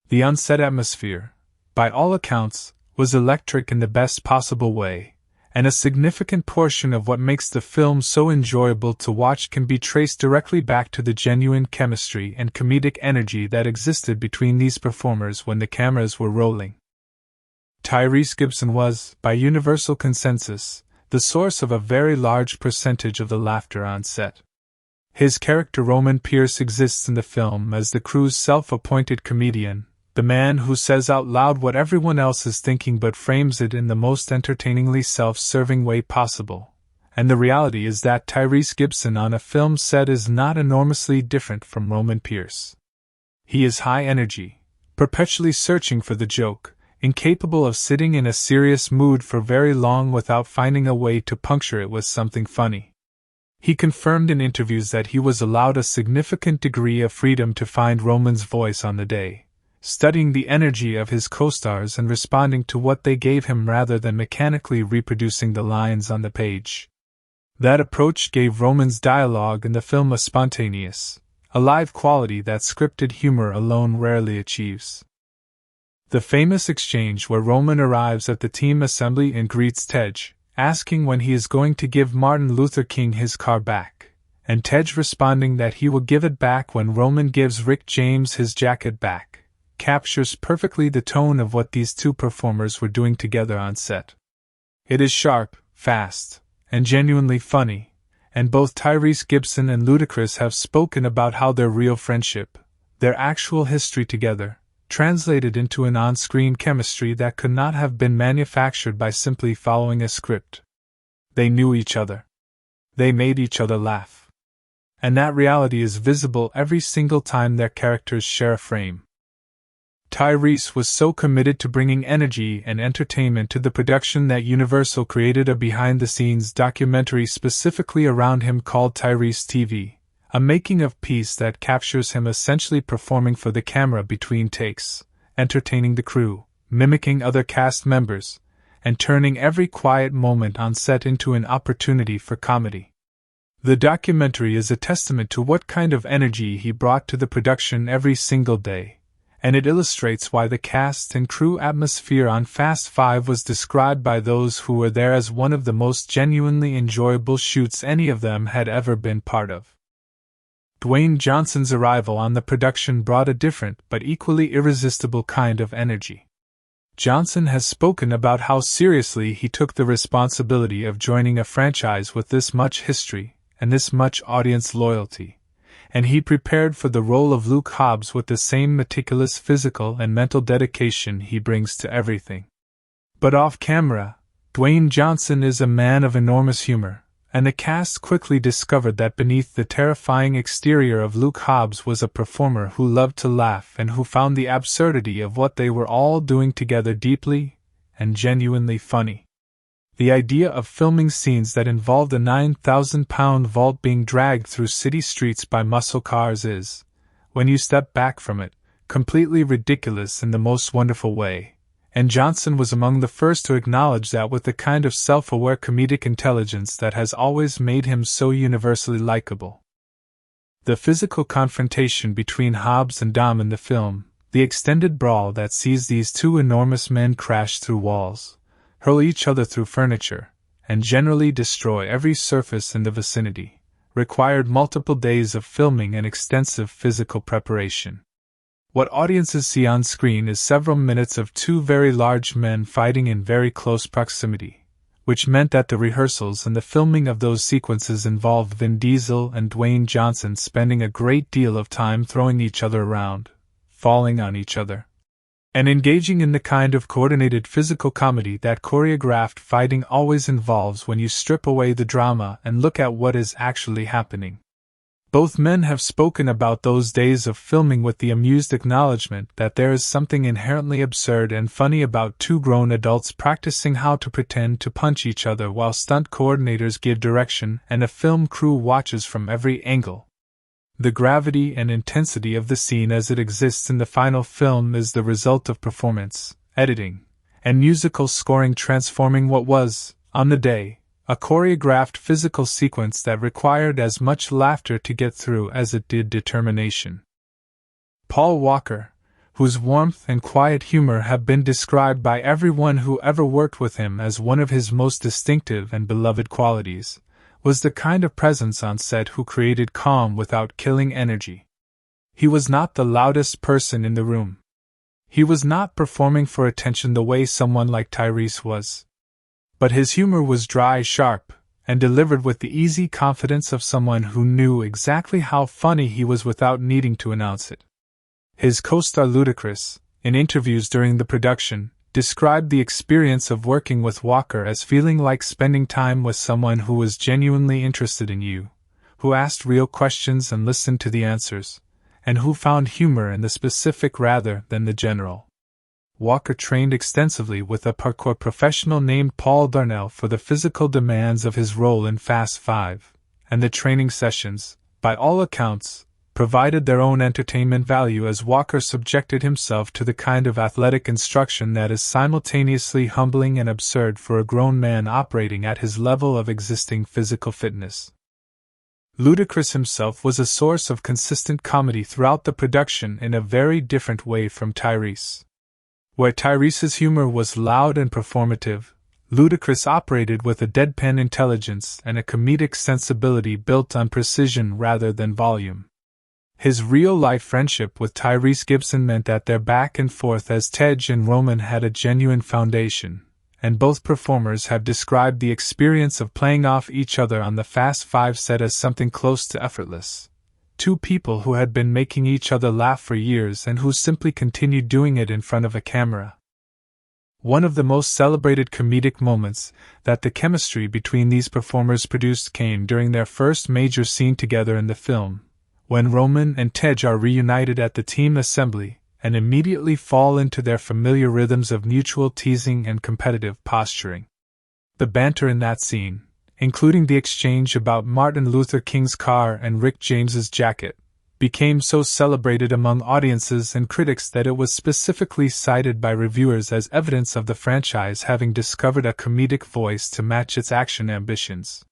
The on-set atmosphere, by all accounts, was electric in the best possible way, and a significant portion of what makes the film so enjoyable to watch can be traced directly back to the genuine chemistry and comedic energy that existed between these performers when the cameras were rolling. Tyrese Gibson was, by universal consensus, the source of a very large percentage of the laughter on set. His character Roman Pierce exists in the film as the crew's self-appointed comedian, the man who says out loud what everyone else is thinking but frames it in the most entertainingly self-serving way possible. And the reality is that Tyrese Gibson on a film set is not enormously different from Roman Pierce. He is high energy, perpetually searching for the joke, incapable of sitting in a serious mood for very long without finding a way to puncture it with something funny. He confirmed in interviews that he was allowed a significant degree of freedom to find Roman's voice on the day, studying the energy of his co-stars and responding to what they gave him rather than mechanically reproducing the lines on the page. That approach gave Roman's dialogue in the film a spontaneous, alive quality that scripted humor alone rarely achieves. The famous exchange where Roman arrives at the team assembly and greets Tej, asking when he is going to give Martin Luther King his car back, and Tej responding that he will give it back when Roman gives Rick James his jacket back, captures perfectly the tone of what these two performers were doing together on set. It is sharp, fast, and genuinely funny, and both Tyrese Gibson and Ludacris have spoken about how their real friendship, their actual history together, translated into an on-screen chemistry that could not have been manufactured by simply following a script. They knew each other. They made each other laugh. And that reality is visible every single time their characters share a frame. Tyrese was so committed to bringing energy and entertainment to the production that Universal created a behind-the-scenes documentary specifically around him called Tyrese TV, a making-of piece that captures him essentially performing for the camera between takes, entertaining the crew, mimicking other cast members, and turning every quiet moment on set into an opportunity for comedy. The documentary is a testament to what kind of energy he brought to the production every single day, and it illustrates why the cast and crew atmosphere on Fast 5 was described by those who were there as one of the most genuinely enjoyable shoots any of them had ever been part of. Dwayne Johnson's arrival on the production brought a different but equally irresistible kind of energy. Johnson has spoken about how seriously he took the responsibility of joining a franchise with this much history and this much audience loyalty, and he prepared for the role of Luke Hobbs with the same meticulous physical and mental dedication he brings to everything. But off camera, Dwayne Johnson is a man of enormous humor, and the cast quickly discovered that beneath the terrifying exterior of Luke Hobbs was a performer who loved to laugh and who found the absurdity of what they were all doing together deeply and genuinely funny. The idea of filming scenes that involved a 9,000-pound vault being dragged through city streets by muscle cars is, when you step back from it, completely ridiculous in the most wonderful way, and Johnson was among the first to acknowledge that with the kind of self-aware comedic intelligence that has always made him so universally likable. The physical confrontation between Hobbs and Dom in the film, the extended brawl that sees these two enormous men crash through walls, hurl each other through furniture, and generally destroy every surface in the vicinity, required multiple days of filming and extensive physical preparation. What audiences see on screen is several minutes of two very large men fighting in very close proximity, which meant that the rehearsals and the filming of those sequences involved Vin Diesel and Dwayne Johnson spending a great deal of time throwing each other around, falling on each other, and engaging in the kind of coordinated physical comedy that choreographed fighting always involves when you strip away the drama and look at what is actually happening. Both men have spoken about those days of filming with the amused acknowledgement that there is something inherently absurd and funny about two grown adults practicing how to pretend to punch each other while stunt coordinators give direction and a film crew watches from every angle. The gravity and intensity of the scene as it exists in the final film is the result of performance, editing, and musical scoring transforming what was, on the day, a choreographed physical sequence that required as much laughter to get through as it did determination. Paul Walker, whose warmth and quiet humor have been described by everyone who ever worked with him as one of his most distinctive and beloved qualities, was the kind of presence on set who created calm without killing energy. He was not the loudest person in the room. He was not performing for attention the way someone like Tyrese was. But his humor was dry, sharp, and delivered with the easy confidence of someone who knew exactly how funny he was without needing to announce it. His co-star Ludacris, in interviews during the production, described the experience of working with Walker as feeling like spending time with someone who was genuinely interested in you, who asked real questions and listened to the answers, and who found humor in the specific rather than the general. Walker trained extensively with a parkour professional named Paul Darnell for the physical demands of his role in Fast Five, and the training sessions, by all accounts, provided their own entertainment value as Walker subjected himself to the kind of athletic instruction that is simultaneously humbling and absurd for a grown man operating at his level of existing physical fitness. Ludacris himself was a source of consistent comedy throughout the production in a very different way from Tyrese. Where Tyrese's humor was loud and performative, Ludacris operated with a deadpan intelligence and a comedic sensibility built on precision rather than volume. His real-life friendship with Tyrese Gibson meant that their back and forth as Tej and Roman had a genuine foundation, and both performers have described the experience of playing off each other on the Fast Five set as something close to effortless. Two people who had been making each other laugh for years and who simply continued doing it in front of a camera. One of the most celebrated comedic moments that the chemistry between these performers produced came during their first major scene together in the film, when Roman and Tej are reunited at the team assembly and immediately fall into their familiar rhythms of mutual teasing and competitive posturing. The banter in that scene, including the exchange about Martin Luther King's car and Rick James's jacket, became so celebrated among audiences and critics that it was specifically cited by reviewers as evidence of the franchise having discovered a comedic voice to match its action ambitions.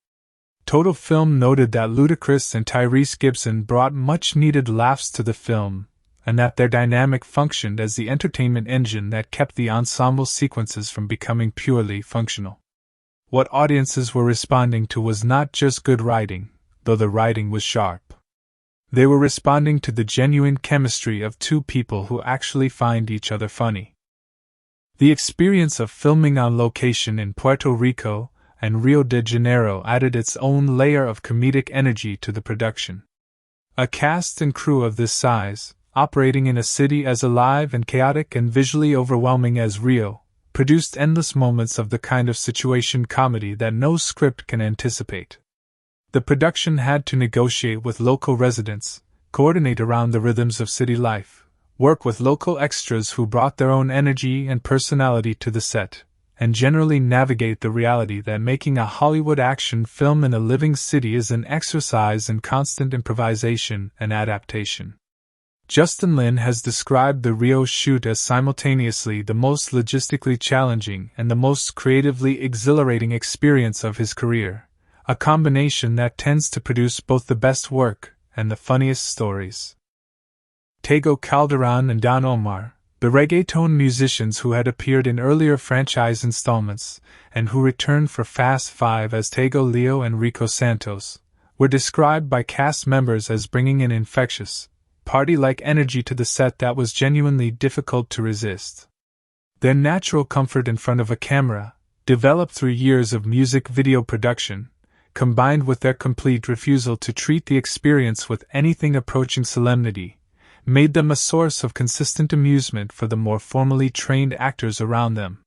Total Film noted that Ludacris and Tyrese Gibson brought much-needed laughs to the film, and that their dynamic functioned as the entertainment engine that kept the ensemble sequences from becoming purely functional. What audiences were responding to was not just good writing, though the writing was sharp. They were responding to the genuine chemistry of two people who actually find each other funny. The experience of filming on location in Puerto Rico and Rio de Janeiro added its own layer of comedic energy to the production. A cast and crew of this size, operating in a city as alive and chaotic and visually overwhelming as Rio, produced endless moments of the kind of situation comedy that no script can anticipate. The production had to negotiate with local residents, coordinate around the rhythms of city life, work with local extras who brought their own energy and personality to the set, and generally navigate the reality that making a Hollywood action film in a living city is an exercise in constant improvisation and adaptation. Justin Lin has described the Rio shoot as simultaneously the most logistically challenging and the most creatively exhilarating experience of his career, a combination that tends to produce both the best work and the funniest stories. Tego Calderon and Don Omar, the reggaeton musicians who had appeared in earlier franchise installments, and who returned for Fast Five as Tego Leo and Rico Santos, were described by cast members as bringing an infectious, party-like energy to the set that was genuinely difficult to resist. Their natural comfort in front of a camera, developed through years of music video production, combined with their complete refusal to treat the experience with anything approaching solemnity, made them a source of consistent amusement for the more formally trained actors around them.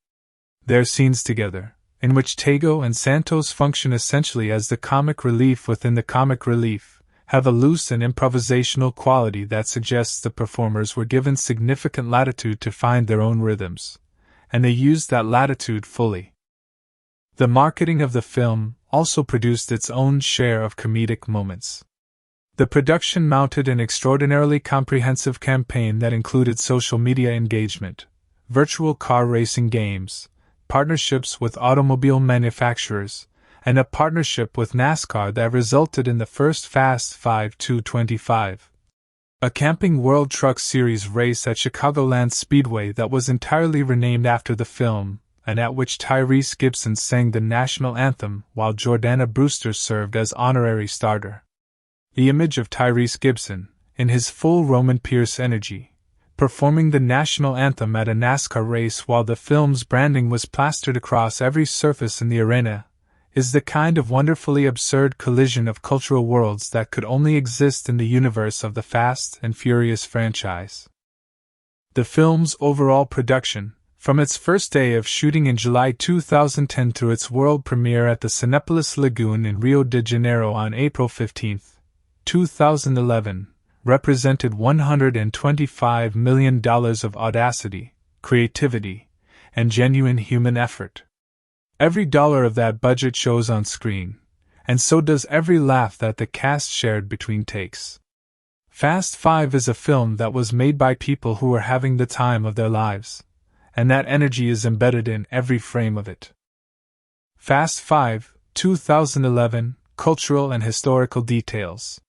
Their scenes together, in which Tego and Santos function essentially as the comic relief within the comic relief, have a loose and improvisational quality that suggests the performers were given significant latitude to find their own rhythms, and they used that latitude fully. The marketing of the film also produced its own share of comedic moments. The production mounted an extraordinarily comprehensive campaign that included social media engagement, virtual car racing games, partnerships with automobile manufacturers, and a partnership with NASCAR that resulted in the first Fast 5-225, a Camping World Truck Series race at Chicagoland Speedway that was entirely renamed after the film, and at which Tyrese Gibson sang the national anthem while Jordana Brewster served as honorary starter. The image of Tyrese Gibson, in his full Roman Pierce energy, performing the national anthem at a NASCAR race while the film's branding was plastered across every surface in the arena, is the kind of wonderfully absurd collision of cultural worlds that could only exist in the universe of the Fast and Furious franchise. The film's overall production, from its first day of shooting in July 2010 through its world premiere at the Cinépolis Lagoon in Rio de Janeiro on April 15, 2011, represented $125 million of audacity, creativity, and genuine human effort. Every dollar of that budget shows on screen, and so does every laugh that the cast shared between takes. Fast 5 is a film that was made by people who were having the time of their lives, and that energy is embedded in every frame of it. Fast 5, 2011, Cultural and Historical Details.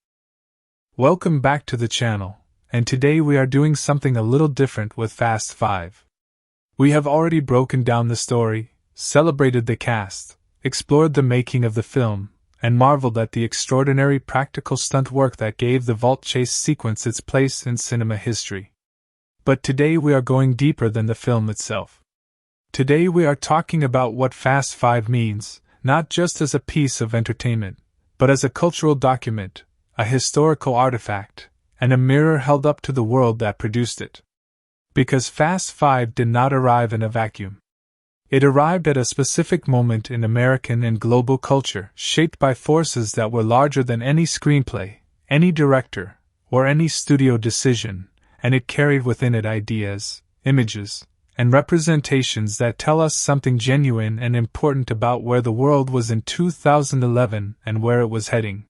Welcome back to the channel, and today we are doing something a little different with Fast 5. We have already broken down the story, celebrated the cast, explored the making of the film, and marveled at the extraordinary practical stunt work that gave the vault chase sequence its place in cinema history. But today we are going deeper than the film itself. Today we are talking about what Fast 5 means, not just as a piece of entertainment, but as a cultural document, a historical artifact, and a mirror held up to the world that produced it. Because Fast 5 did not arrive in a vacuum. It arrived at a specific moment in American and global culture, shaped by forces that were larger than any screenplay, any director, or any studio decision, and it carried within it ideas, images, and representations that tell us something genuine and important about where the world was in 2011 and where it was heading.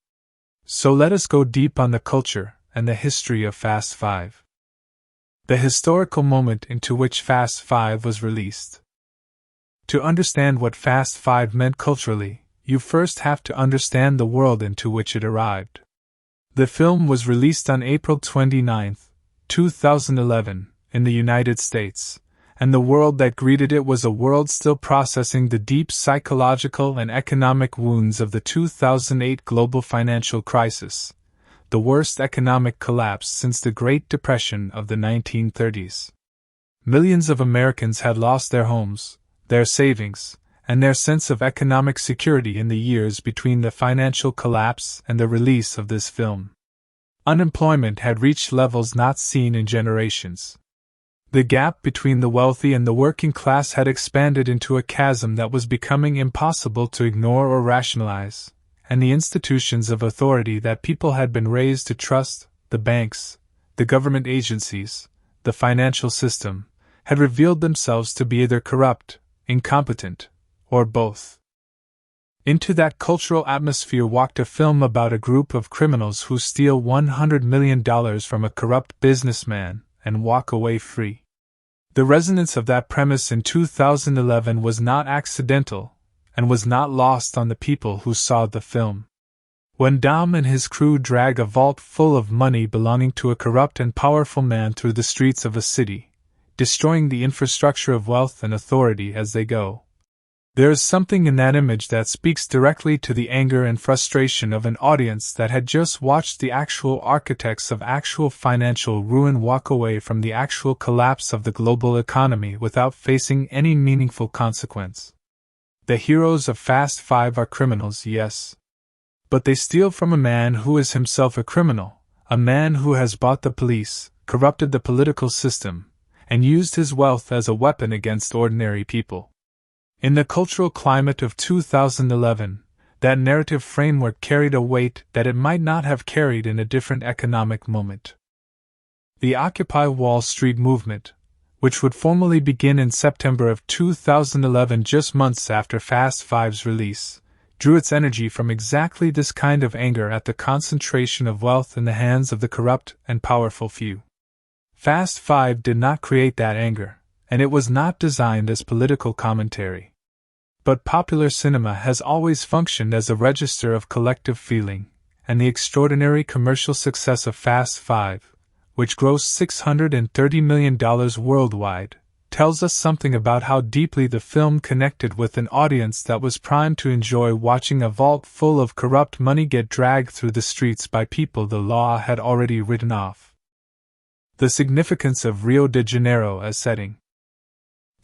So let us go deep on the culture and the history of Fast 5. The historical moment into which Fast 5 was released. To understand what Fast 5 meant culturally, you first have to understand the world into which it arrived. The film was released on April 29, 2011, in the United States, and the world that greeted it was a world still processing the deep psychological and economic wounds of the 2008 global financial crisis, the worst economic collapse since the Great Depression of the 1930s. Millions of Americans had lost their homes, their savings, and their sense of economic security in the years between the financial collapse and the release of this film. Unemployment had reached levels not seen in generations. The gap between the wealthy and the working class had expanded into a chasm that was becoming impossible to ignore or rationalize, and the institutions of authority that people had been raised to trust, the banks, the government agencies, the financial system, had revealed themselves to be either corrupt, incompetent, or both. Into that cultural atmosphere walked a film about a group of criminals who steal $100 million from a corrupt businessman and walk away free. The resonance of that premise in 2011 was not accidental, and was not lost on the people who saw the film. When Dom and his crew drag a vault full of money belonging to a corrupt and powerful man through the streets of a city, destroying the infrastructure of wealth and authority as they go. There is something in that image that speaks directly to the anger and frustration of an audience that had just watched the actual architects of actual financial ruin walk away from the actual collapse of the global economy without facing any meaningful consequence. The heroes of Fast 5 are criminals, yes. But they steal from a man who is himself a criminal, a man who has bought the police, corrupted the political system, and used his wealth as a weapon against ordinary people. In the cultural climate of 2011, that narrative framework carried a weight that it might not have carried in a different economic moment. The Occupy Wall Street movement, which would formally begin in September of 2011, just months after Fast 5's release, drew its energy from exactly this kind of anger at the concentration of wealth in the hands of the corrupt and powerful few. Fast 5 did not create that anger, and it was not designed as political commentary. But popular cinema has always functioned as a register of collective feeling, and the extraordinary commercial success of Fast 5, which grossed $630 million worldwide, tells us something about how deeply the film connected with an audience that was primed to enjoy watching a vault full of corrupt money get dragged through the streets by people the law had already written off. The significance of Rio de Janeiro as setting.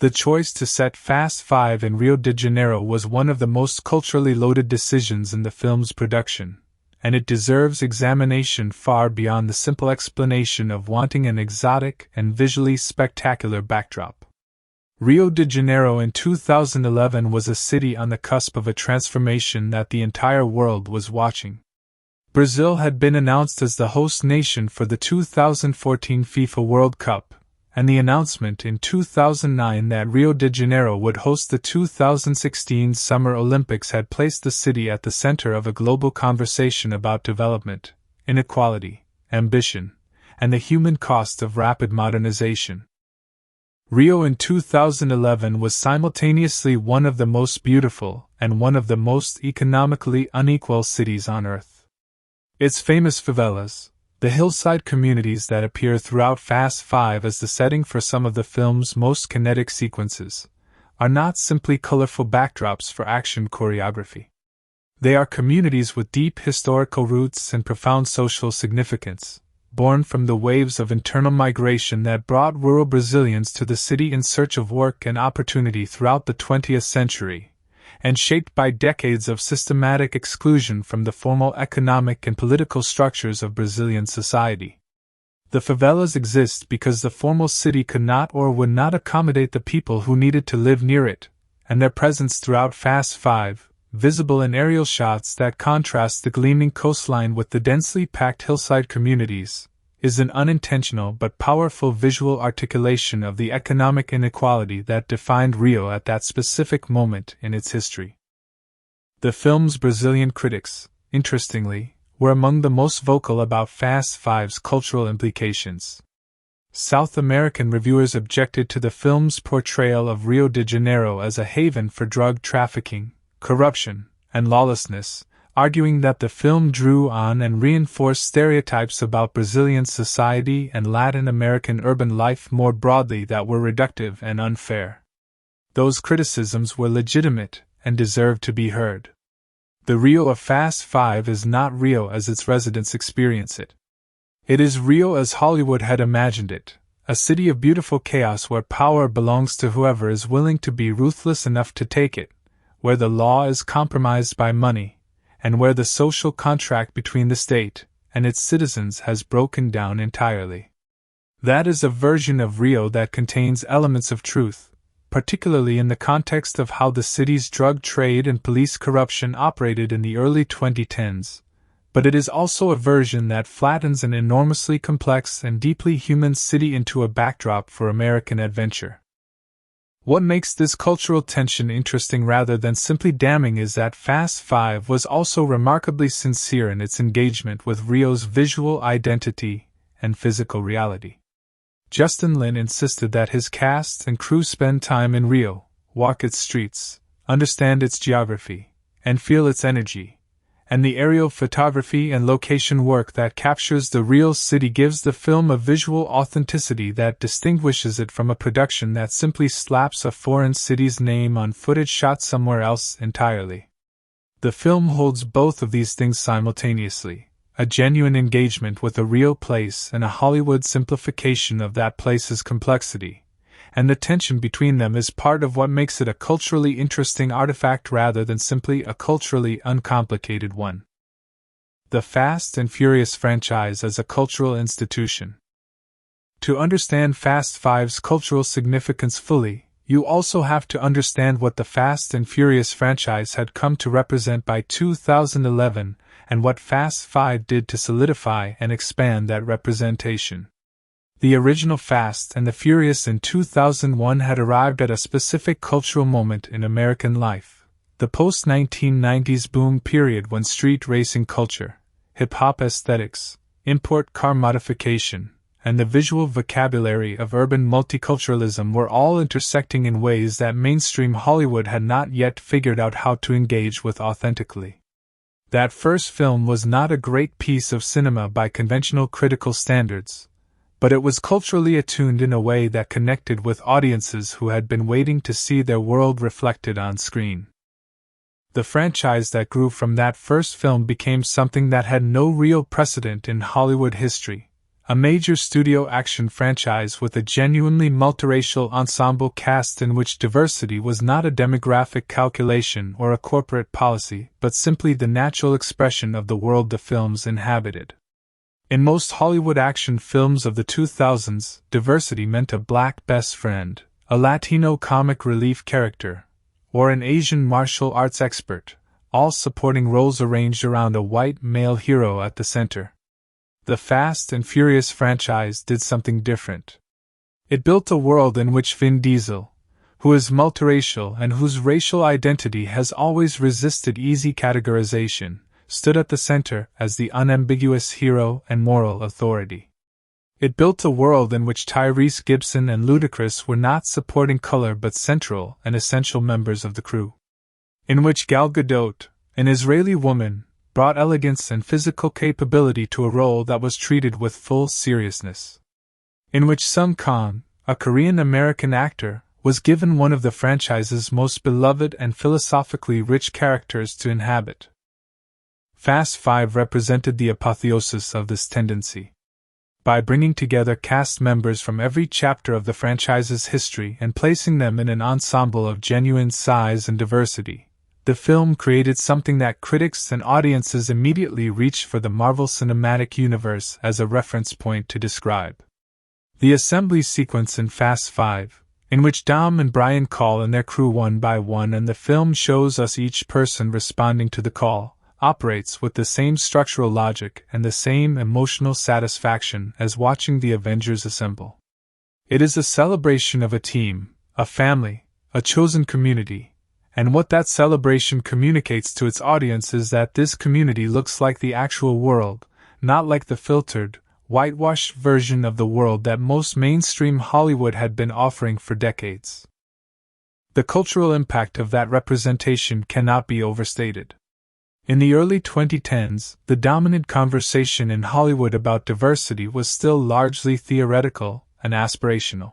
The choice to set Fast 5 in Rio de Janeiro was one of the most culturally loaded decisions in the film's production, and it deserves examination far beyond the simple explanation of wanting an exotic and visually spectacular backdrop. Rio de Janeiro in 2011 was a city on the cusp of a transformation that the entire world was watching. Brazil had been announced as the host nation for the 2014 FIFA World Cup, and the announcement in 2009 that Rio de Janeiro would host the 2016 Summer Olympics had placed the city at the center of a global conversation about development, inequality, ambition, and the human cost of rapid modernization. Rio in 2011 was simultaneously one of the most beautiful and one of the most economically unequal cities on Earth. Its famous favelas, the hillside communities that appear throughout Fast 5 as the setting for some of the film's most kinetic sequences, are not simply colorful backdrops for action choreography. They are communities with deep historical roots and profound social significance, born from the waves of internal migration that brought rural Brazilians to the city in search of work and opportunity throughout the 20th century, and shaped by decades of systematic exclusion from the formal economic and political structures of Brazilian society. The favelas exist because the formal city could not or would not accommodate the people who needed to live near it, and their presence throughout Fast 5, visible in aerial shots that contrast the gleaming coastline with the densely packed hillside communities, is an unintentional but powerful visual articulation of the economic inequality that defined Rio at that specific moment in its history. The film's Brazilian critics, interestingly, were among the most vocal about Fast 5's cultural implications. South American reviewers objected to the film's portrayal of Rio de Janeiro as a haven for drug trafficking, corruption, and lawlessness, arguing that the film drew on and reinforced stereotypes about Brazilian society and Latin American urban life more broadly that were reductive and unfair. Those criticisms were legitimate and deserved to be heard. The Rio of Fast 5 is not Rio as its residents experience it. It is Rio as Hollywood had imagined it, a city of beautiful chaos where power belongs to whoever is willing to be ruthless enough to take it, where the law is compromised by money, and where the social contract between the state and its citizens has broken down entirely. That is a version of Rio that contains elements of truth, particularly in the context of how the city's drug trade and police corruption operated in the early 2010s, but it is also a version that flattens an enormously complex and deeply human city into a backdrop for American adventure. What makes this cultural tension interesting rather than simply damning is that Fast 5 was also remarkably sincere in its engagement with Rio's visual identity and physical reality. Justin Lin insisted that his cast and crew spend time in Rio, walk its streets, understand its geography, and feel its energy, and the aerial photography and location work that captures the real city gives the film a visual authenticity that distinguishes it from a production that simply slaps a foreign city's name on footage shot somewhere else entirely. The film holds both of these things simultaneously, a genuine engagement with a real place and a Hollywood simplification of that place's complexity, and the tension between them is part of what makes it a culturally interesting artifact rather than simply a culturally uncomplicated one. The Fast and Furious franchise as a cultural institution. To understand Fast 5's cultural significance fully, you also have to understand what the Fast and Furious franchise had come to represent by 2011 and what Fast 5 did to solidify and expand that representation. The original Fast and the Furious in 2001 had arrived at a specific cultural moment in American life, the post-1990s boom period when street racing culture, hip-hop aesthetics, import car modification, and the visual vocabulary of urban multiculturalism were all intersecting in ways that mainstream Hollywood had not yet figured out how to engage with authentically. That first film was not a great piece of cinema by conventional critical standards, but it was culturally attuned in a way that connected with audiences who had been waiting to see their world reflected on screen. The franchise that grew from that first film became something that had no real precedent in Hollywood history, a major studio action franchise with a genuinely multiracial ensemble cast in which diversity was not a demographic calculation or a corporate policy, but simply the natural expression of the world the films inhabited. In most Hollywood action films of the 2000s, diversity meant a black best friend, a Latino comic relief character, or an Asian martial arts expert, all supporting roles arranged around a white male hero at the center. The Fast and Furious franchise did something different. It built a world in which Vin Diesel, who is multiracial and whose racial identity has always resisted easy categorization, stood at the center as the unambiguous hero and moral authority. It built a world in which Tyrese Gibson and Ludacris were not supporting color but central and essential members of the crew. In which Gal Gadot, an Israeli woman, brought elegance and physical capability to a role that was treated with full seriousness. In which Sung Kang, a Korean-American actor, was given one of the franchise's most beloved and philosophically rich characters to inhabit. Fast 5 represented the apotheosis of this tendency. By bringing together cast members from every chapter of the franchise's history and placing them in an ensemble of genuine size and diversity, the film created something that critics and audiences immediately reached for the Marvel Cinematic Universe as a reference point to describe. The assembly sequence in Fast 5, in which Dom and Brian call in their crew one by one and the film shows us each person responding to the call, operates with the same structural logic and the same emotional satisfaction as watching the Avengers assemble. It is a celebration of a team, a family, a chosen community, and what that celebration communicates to its audience is that this community looks like the actual world, not like the filtered, whitewashed version of the world that most mainstream Hollywood had been offering for decades. The cultural impact of that representation cannot be overstated. In the early 2010s, the dominant conversation in Hollywood about diversity was still largely theoretical and aspirational.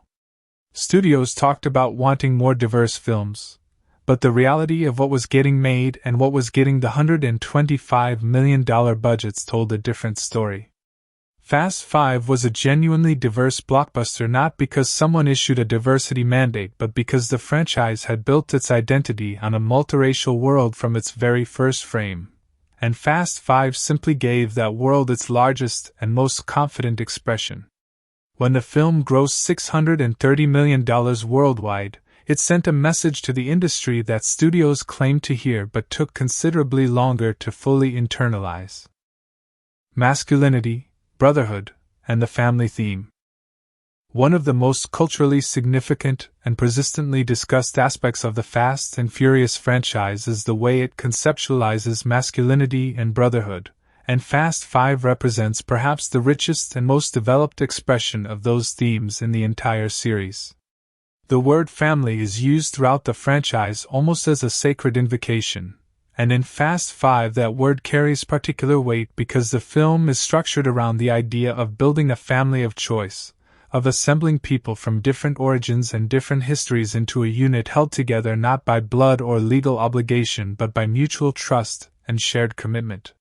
Studios talked about wanting more diverse films, but the reality of what was getting made and what was getting the $125 million budgets told a different story. Fast 5 was a genuinely diverse blockbuster not because someone issued a diversity mandate but because the franchise had built its identity on a multiracial world from its very first frame, and Fast 5 simply gave that world its largest and most confident expression. When the film grossed $630 million worldwide, it sent a message to the industry that studios claimed to hear but took considerably longer to fully internalize. Masculinity, brotherhood, and the family theme. One of the most culturally significant and persistently discussed aspects of the Fast and Furious franchise is the way it conceptualizes masculinity and brotherhood, and Fast 5 represents perhaps the richest and most developed expression of those themes in the entire series. The word family is used throughout the franchise almost as a sacred invocation, and in Fast 5 that word carries particular weight because the film is structured around the idea of building a family of choice, of assembling people from different origins and different histories into a unit held together not by blood or legal obligation but by mutual trust and shared commitment.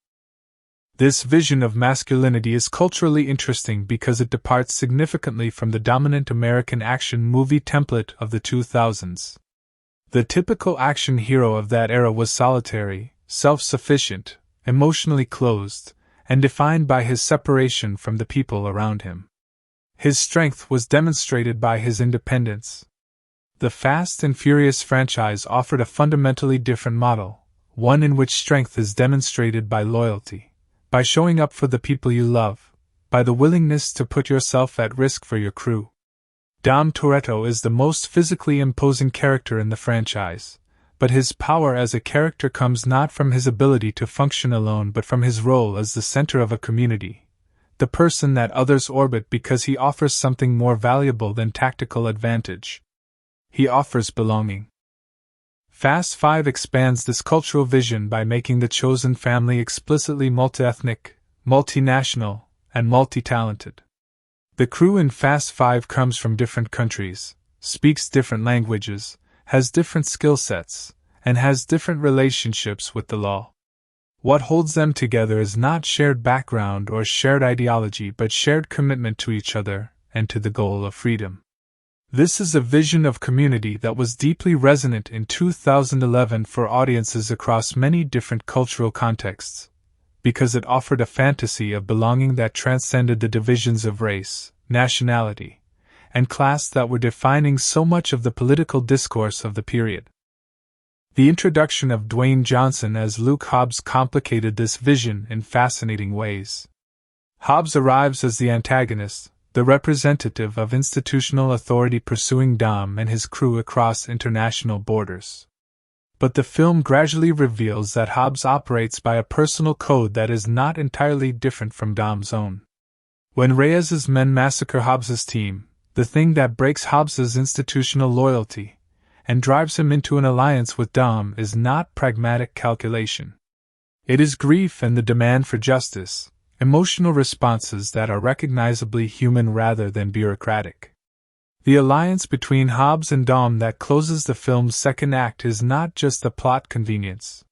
This vision of masculinity is culturally interesting because it departs significantly from the dominant American action movie template of the 2000s. The typical action hero of that era was solitary, self-sufficient, emotionally closed, and defined by his separation from the people around him. His strength was demonstrated by his independence. The Fast and Furious franchise offered a fundamentally different model, one in which strength is demonstrated by loyalty, by showing up for the people you love, by the willingness to put yourself at risk for your crew. Dom Toretto is the most physically imposing character in the franchise, but his power as a character comes not from his ability to function alone but from his role as the center of a community, the person that others orbit because he offers something more valuable than tactical advantage. He offers belonging. Fast 5 expands this cultural vision by making the chosen family explicitly multi-ethnic, multinational, and multi-talented. The crew in Fast 5 comes from different countries, speaks different languages, has different skill sets, and has different relationships with the law. What holds them together is not shared background or shared ideology but shared commitment to each other and to the goal of freedom. This is a vision of community that was deeply resonant in 2011 for audiences across many different cultural contexts, because it offered a fantasy of belonging that transcended the divisions of race, nationality, and class that were defining so much of the political discourse of the period. The introduction of Dwayne Johnson as Luke Hobbs complicated this vision in fascinating ways. Hobbs arrives as the antagonist, the representative of institutional authority pursuing Dom and his crew across international borders. But the film gradually reveals that Hobbs operates by a personal code that is not entirely different from Dom's own. When Reyes's men massacre Hobbs's team, the thing that breaks Hobbs's institutional loyalty and drives him into an alliance with Dom is not pragmatic calculation. It is grief and the demand for justice, emotional responses that are recognizably human rather than bureaucratic. The alliance between Hobbs and Dom that closes the film's second act is not just a plot convenience.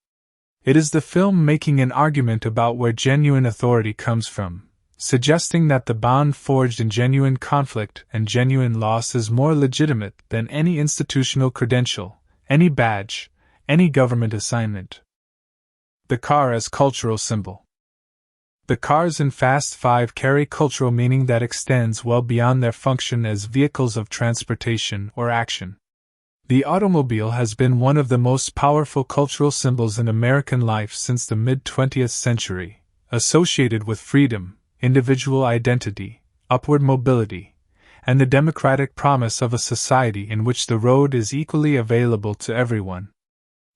It is the film making an argument about where genuine authority comes from, suggesting that the bond forged in genuine conflict and genuine loss is more legitimate than any institutional credential, any badge, any government assignment. The car as cultural symbol. The cars in Fast 5 carry cultural meaning that extends well beyond their function as vehicles of transportation or action. The automobile has been one of the most powerful cultural symbols in American life since the mid-20th century, associated with freedom, individual identity, upward mobility, and the democratic promise of a society in which the road is equally available to everyone.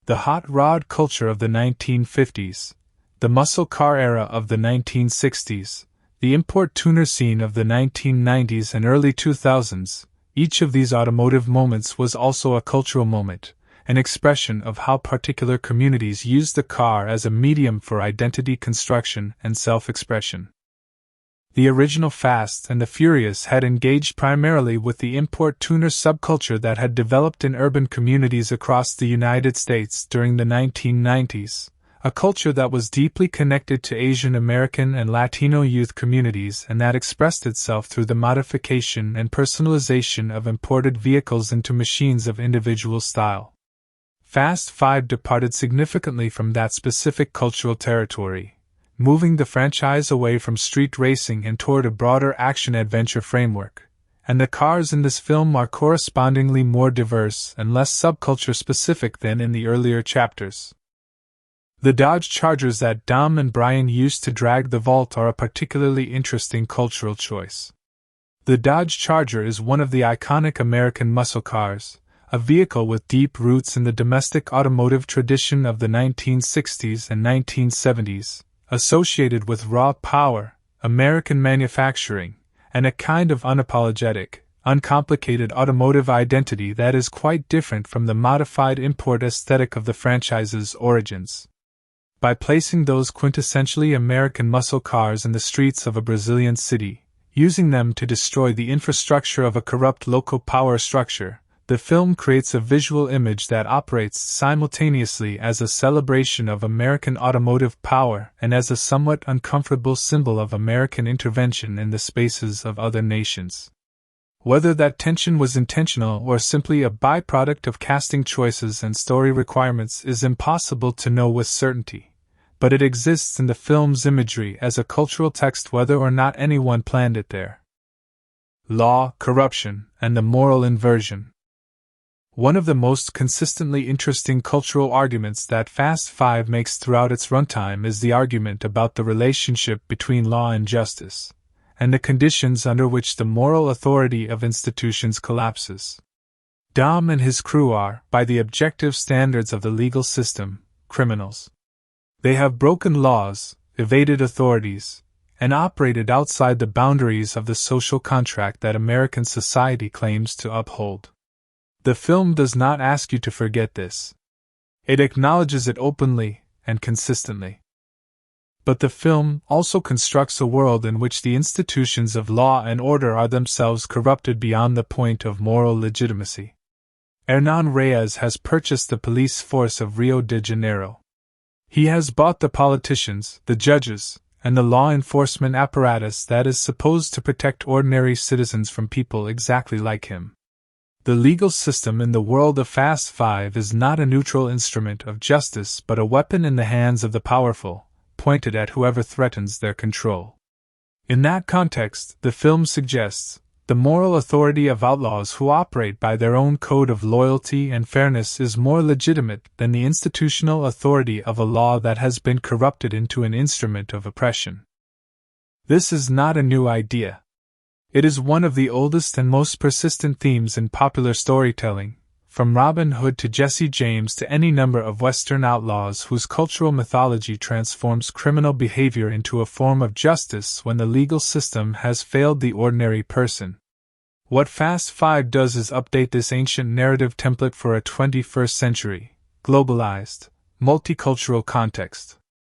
The hot rod culture of the 1950s, the muscle car era of the 1960s, the import tuner scene of the 1990s and early 2000s, each of these automotive moments was also a cultural moment, an expression of how particular communities used the car as a medium for identity construction and self-expression. The original Fast and the Furious had engaged primarily with the import tuner subculture that had developed in urban communities across the United States during the 1990s. A culture that was deeply connected to Asian American and Latino youth communities and that expressed itself through the modification and personalization of imported vehicles into machines of individual style. Fast 5 departed significantly from that specific cultural territory, moving the franchise away from street racing and toward a broader action-adventure framework, and the cars in this film are correspondingly more diverse and less subculture-specific than in the earlier chapters. The Dodge Chargers that Dom and Brian used to drag the vault are a particularly interesting cultural choice. The Dodge Charger is one of the iconic American muscle cars, a vehicle with deep roots in the domestic automotive tradition of the 1960s and 1970s, associated with raw power, American manufacturing, and a kind of unapologetic, uncomplicated automotive identity that is quite different from the modified import aesthetic of the franchise's origins. By placing those quintessentially American muscle cars in the streets of a Brazilian city, using them to destroy the infrastructure of a corrupt local power structure, the film creates a visual image that operates simultaneously as a celebration of American automotive power and as a somewhat uncomfortable symbol of American intervention in the spaces of other nations. Whether that tension was intentional or simply a byproduct of casting choices and story requirements is impossible to know with certainty, but it exists in the film's imagery as a cultural text whether or not anyone planned it there. Law, corruption, and the moral inversion. One of the most consistently interesting cultural arguments that Fast 5 makes throughout its runtime is the argument about the relationship between law and justice, and the conditions under which the moral authority of institutions collapses. Dom and his crew are, by the objective standards of the legal system, criminals. They have broken laws, evaded authorities, and operated outside the boundaries of the social contract that American society claims to uphold. The film does not ask you to forget this. It acknowledges it openly and consistently. But the film also constructs a world in which the institutions of law and order are themselves corrupted beyond the point of moral legitimacy. Hernan Reyes has purchased the police force of Rio de Janeiro. He has bought the politicians, the judges, and the law enforcement apparatus that is supposed to protect ordinary citizens from people exactly like him. The legal system in the world of Fast Five is not a neutral instrument of justice but a weapon in the hands of the powerful, pointed at whoever threatens their control. In that context, the film suggests, the moral authority of outlaws who operate by their own code of loyalty and fairness is more legitimate than the institutional authority of a law that has been corrupted into an instrument of oppression. This is not a new idea. It is one of the oldest and most persistent themes in popular storytelling, from Robin Hood to Jesse James to any number of Western outlaws whose cultural mythology transforms criminal behavior into a form of justice when the legal system has failed the ordinary person. What Fast Five does is update this ancient narrative template for a 21st century, globalized, multicultural context.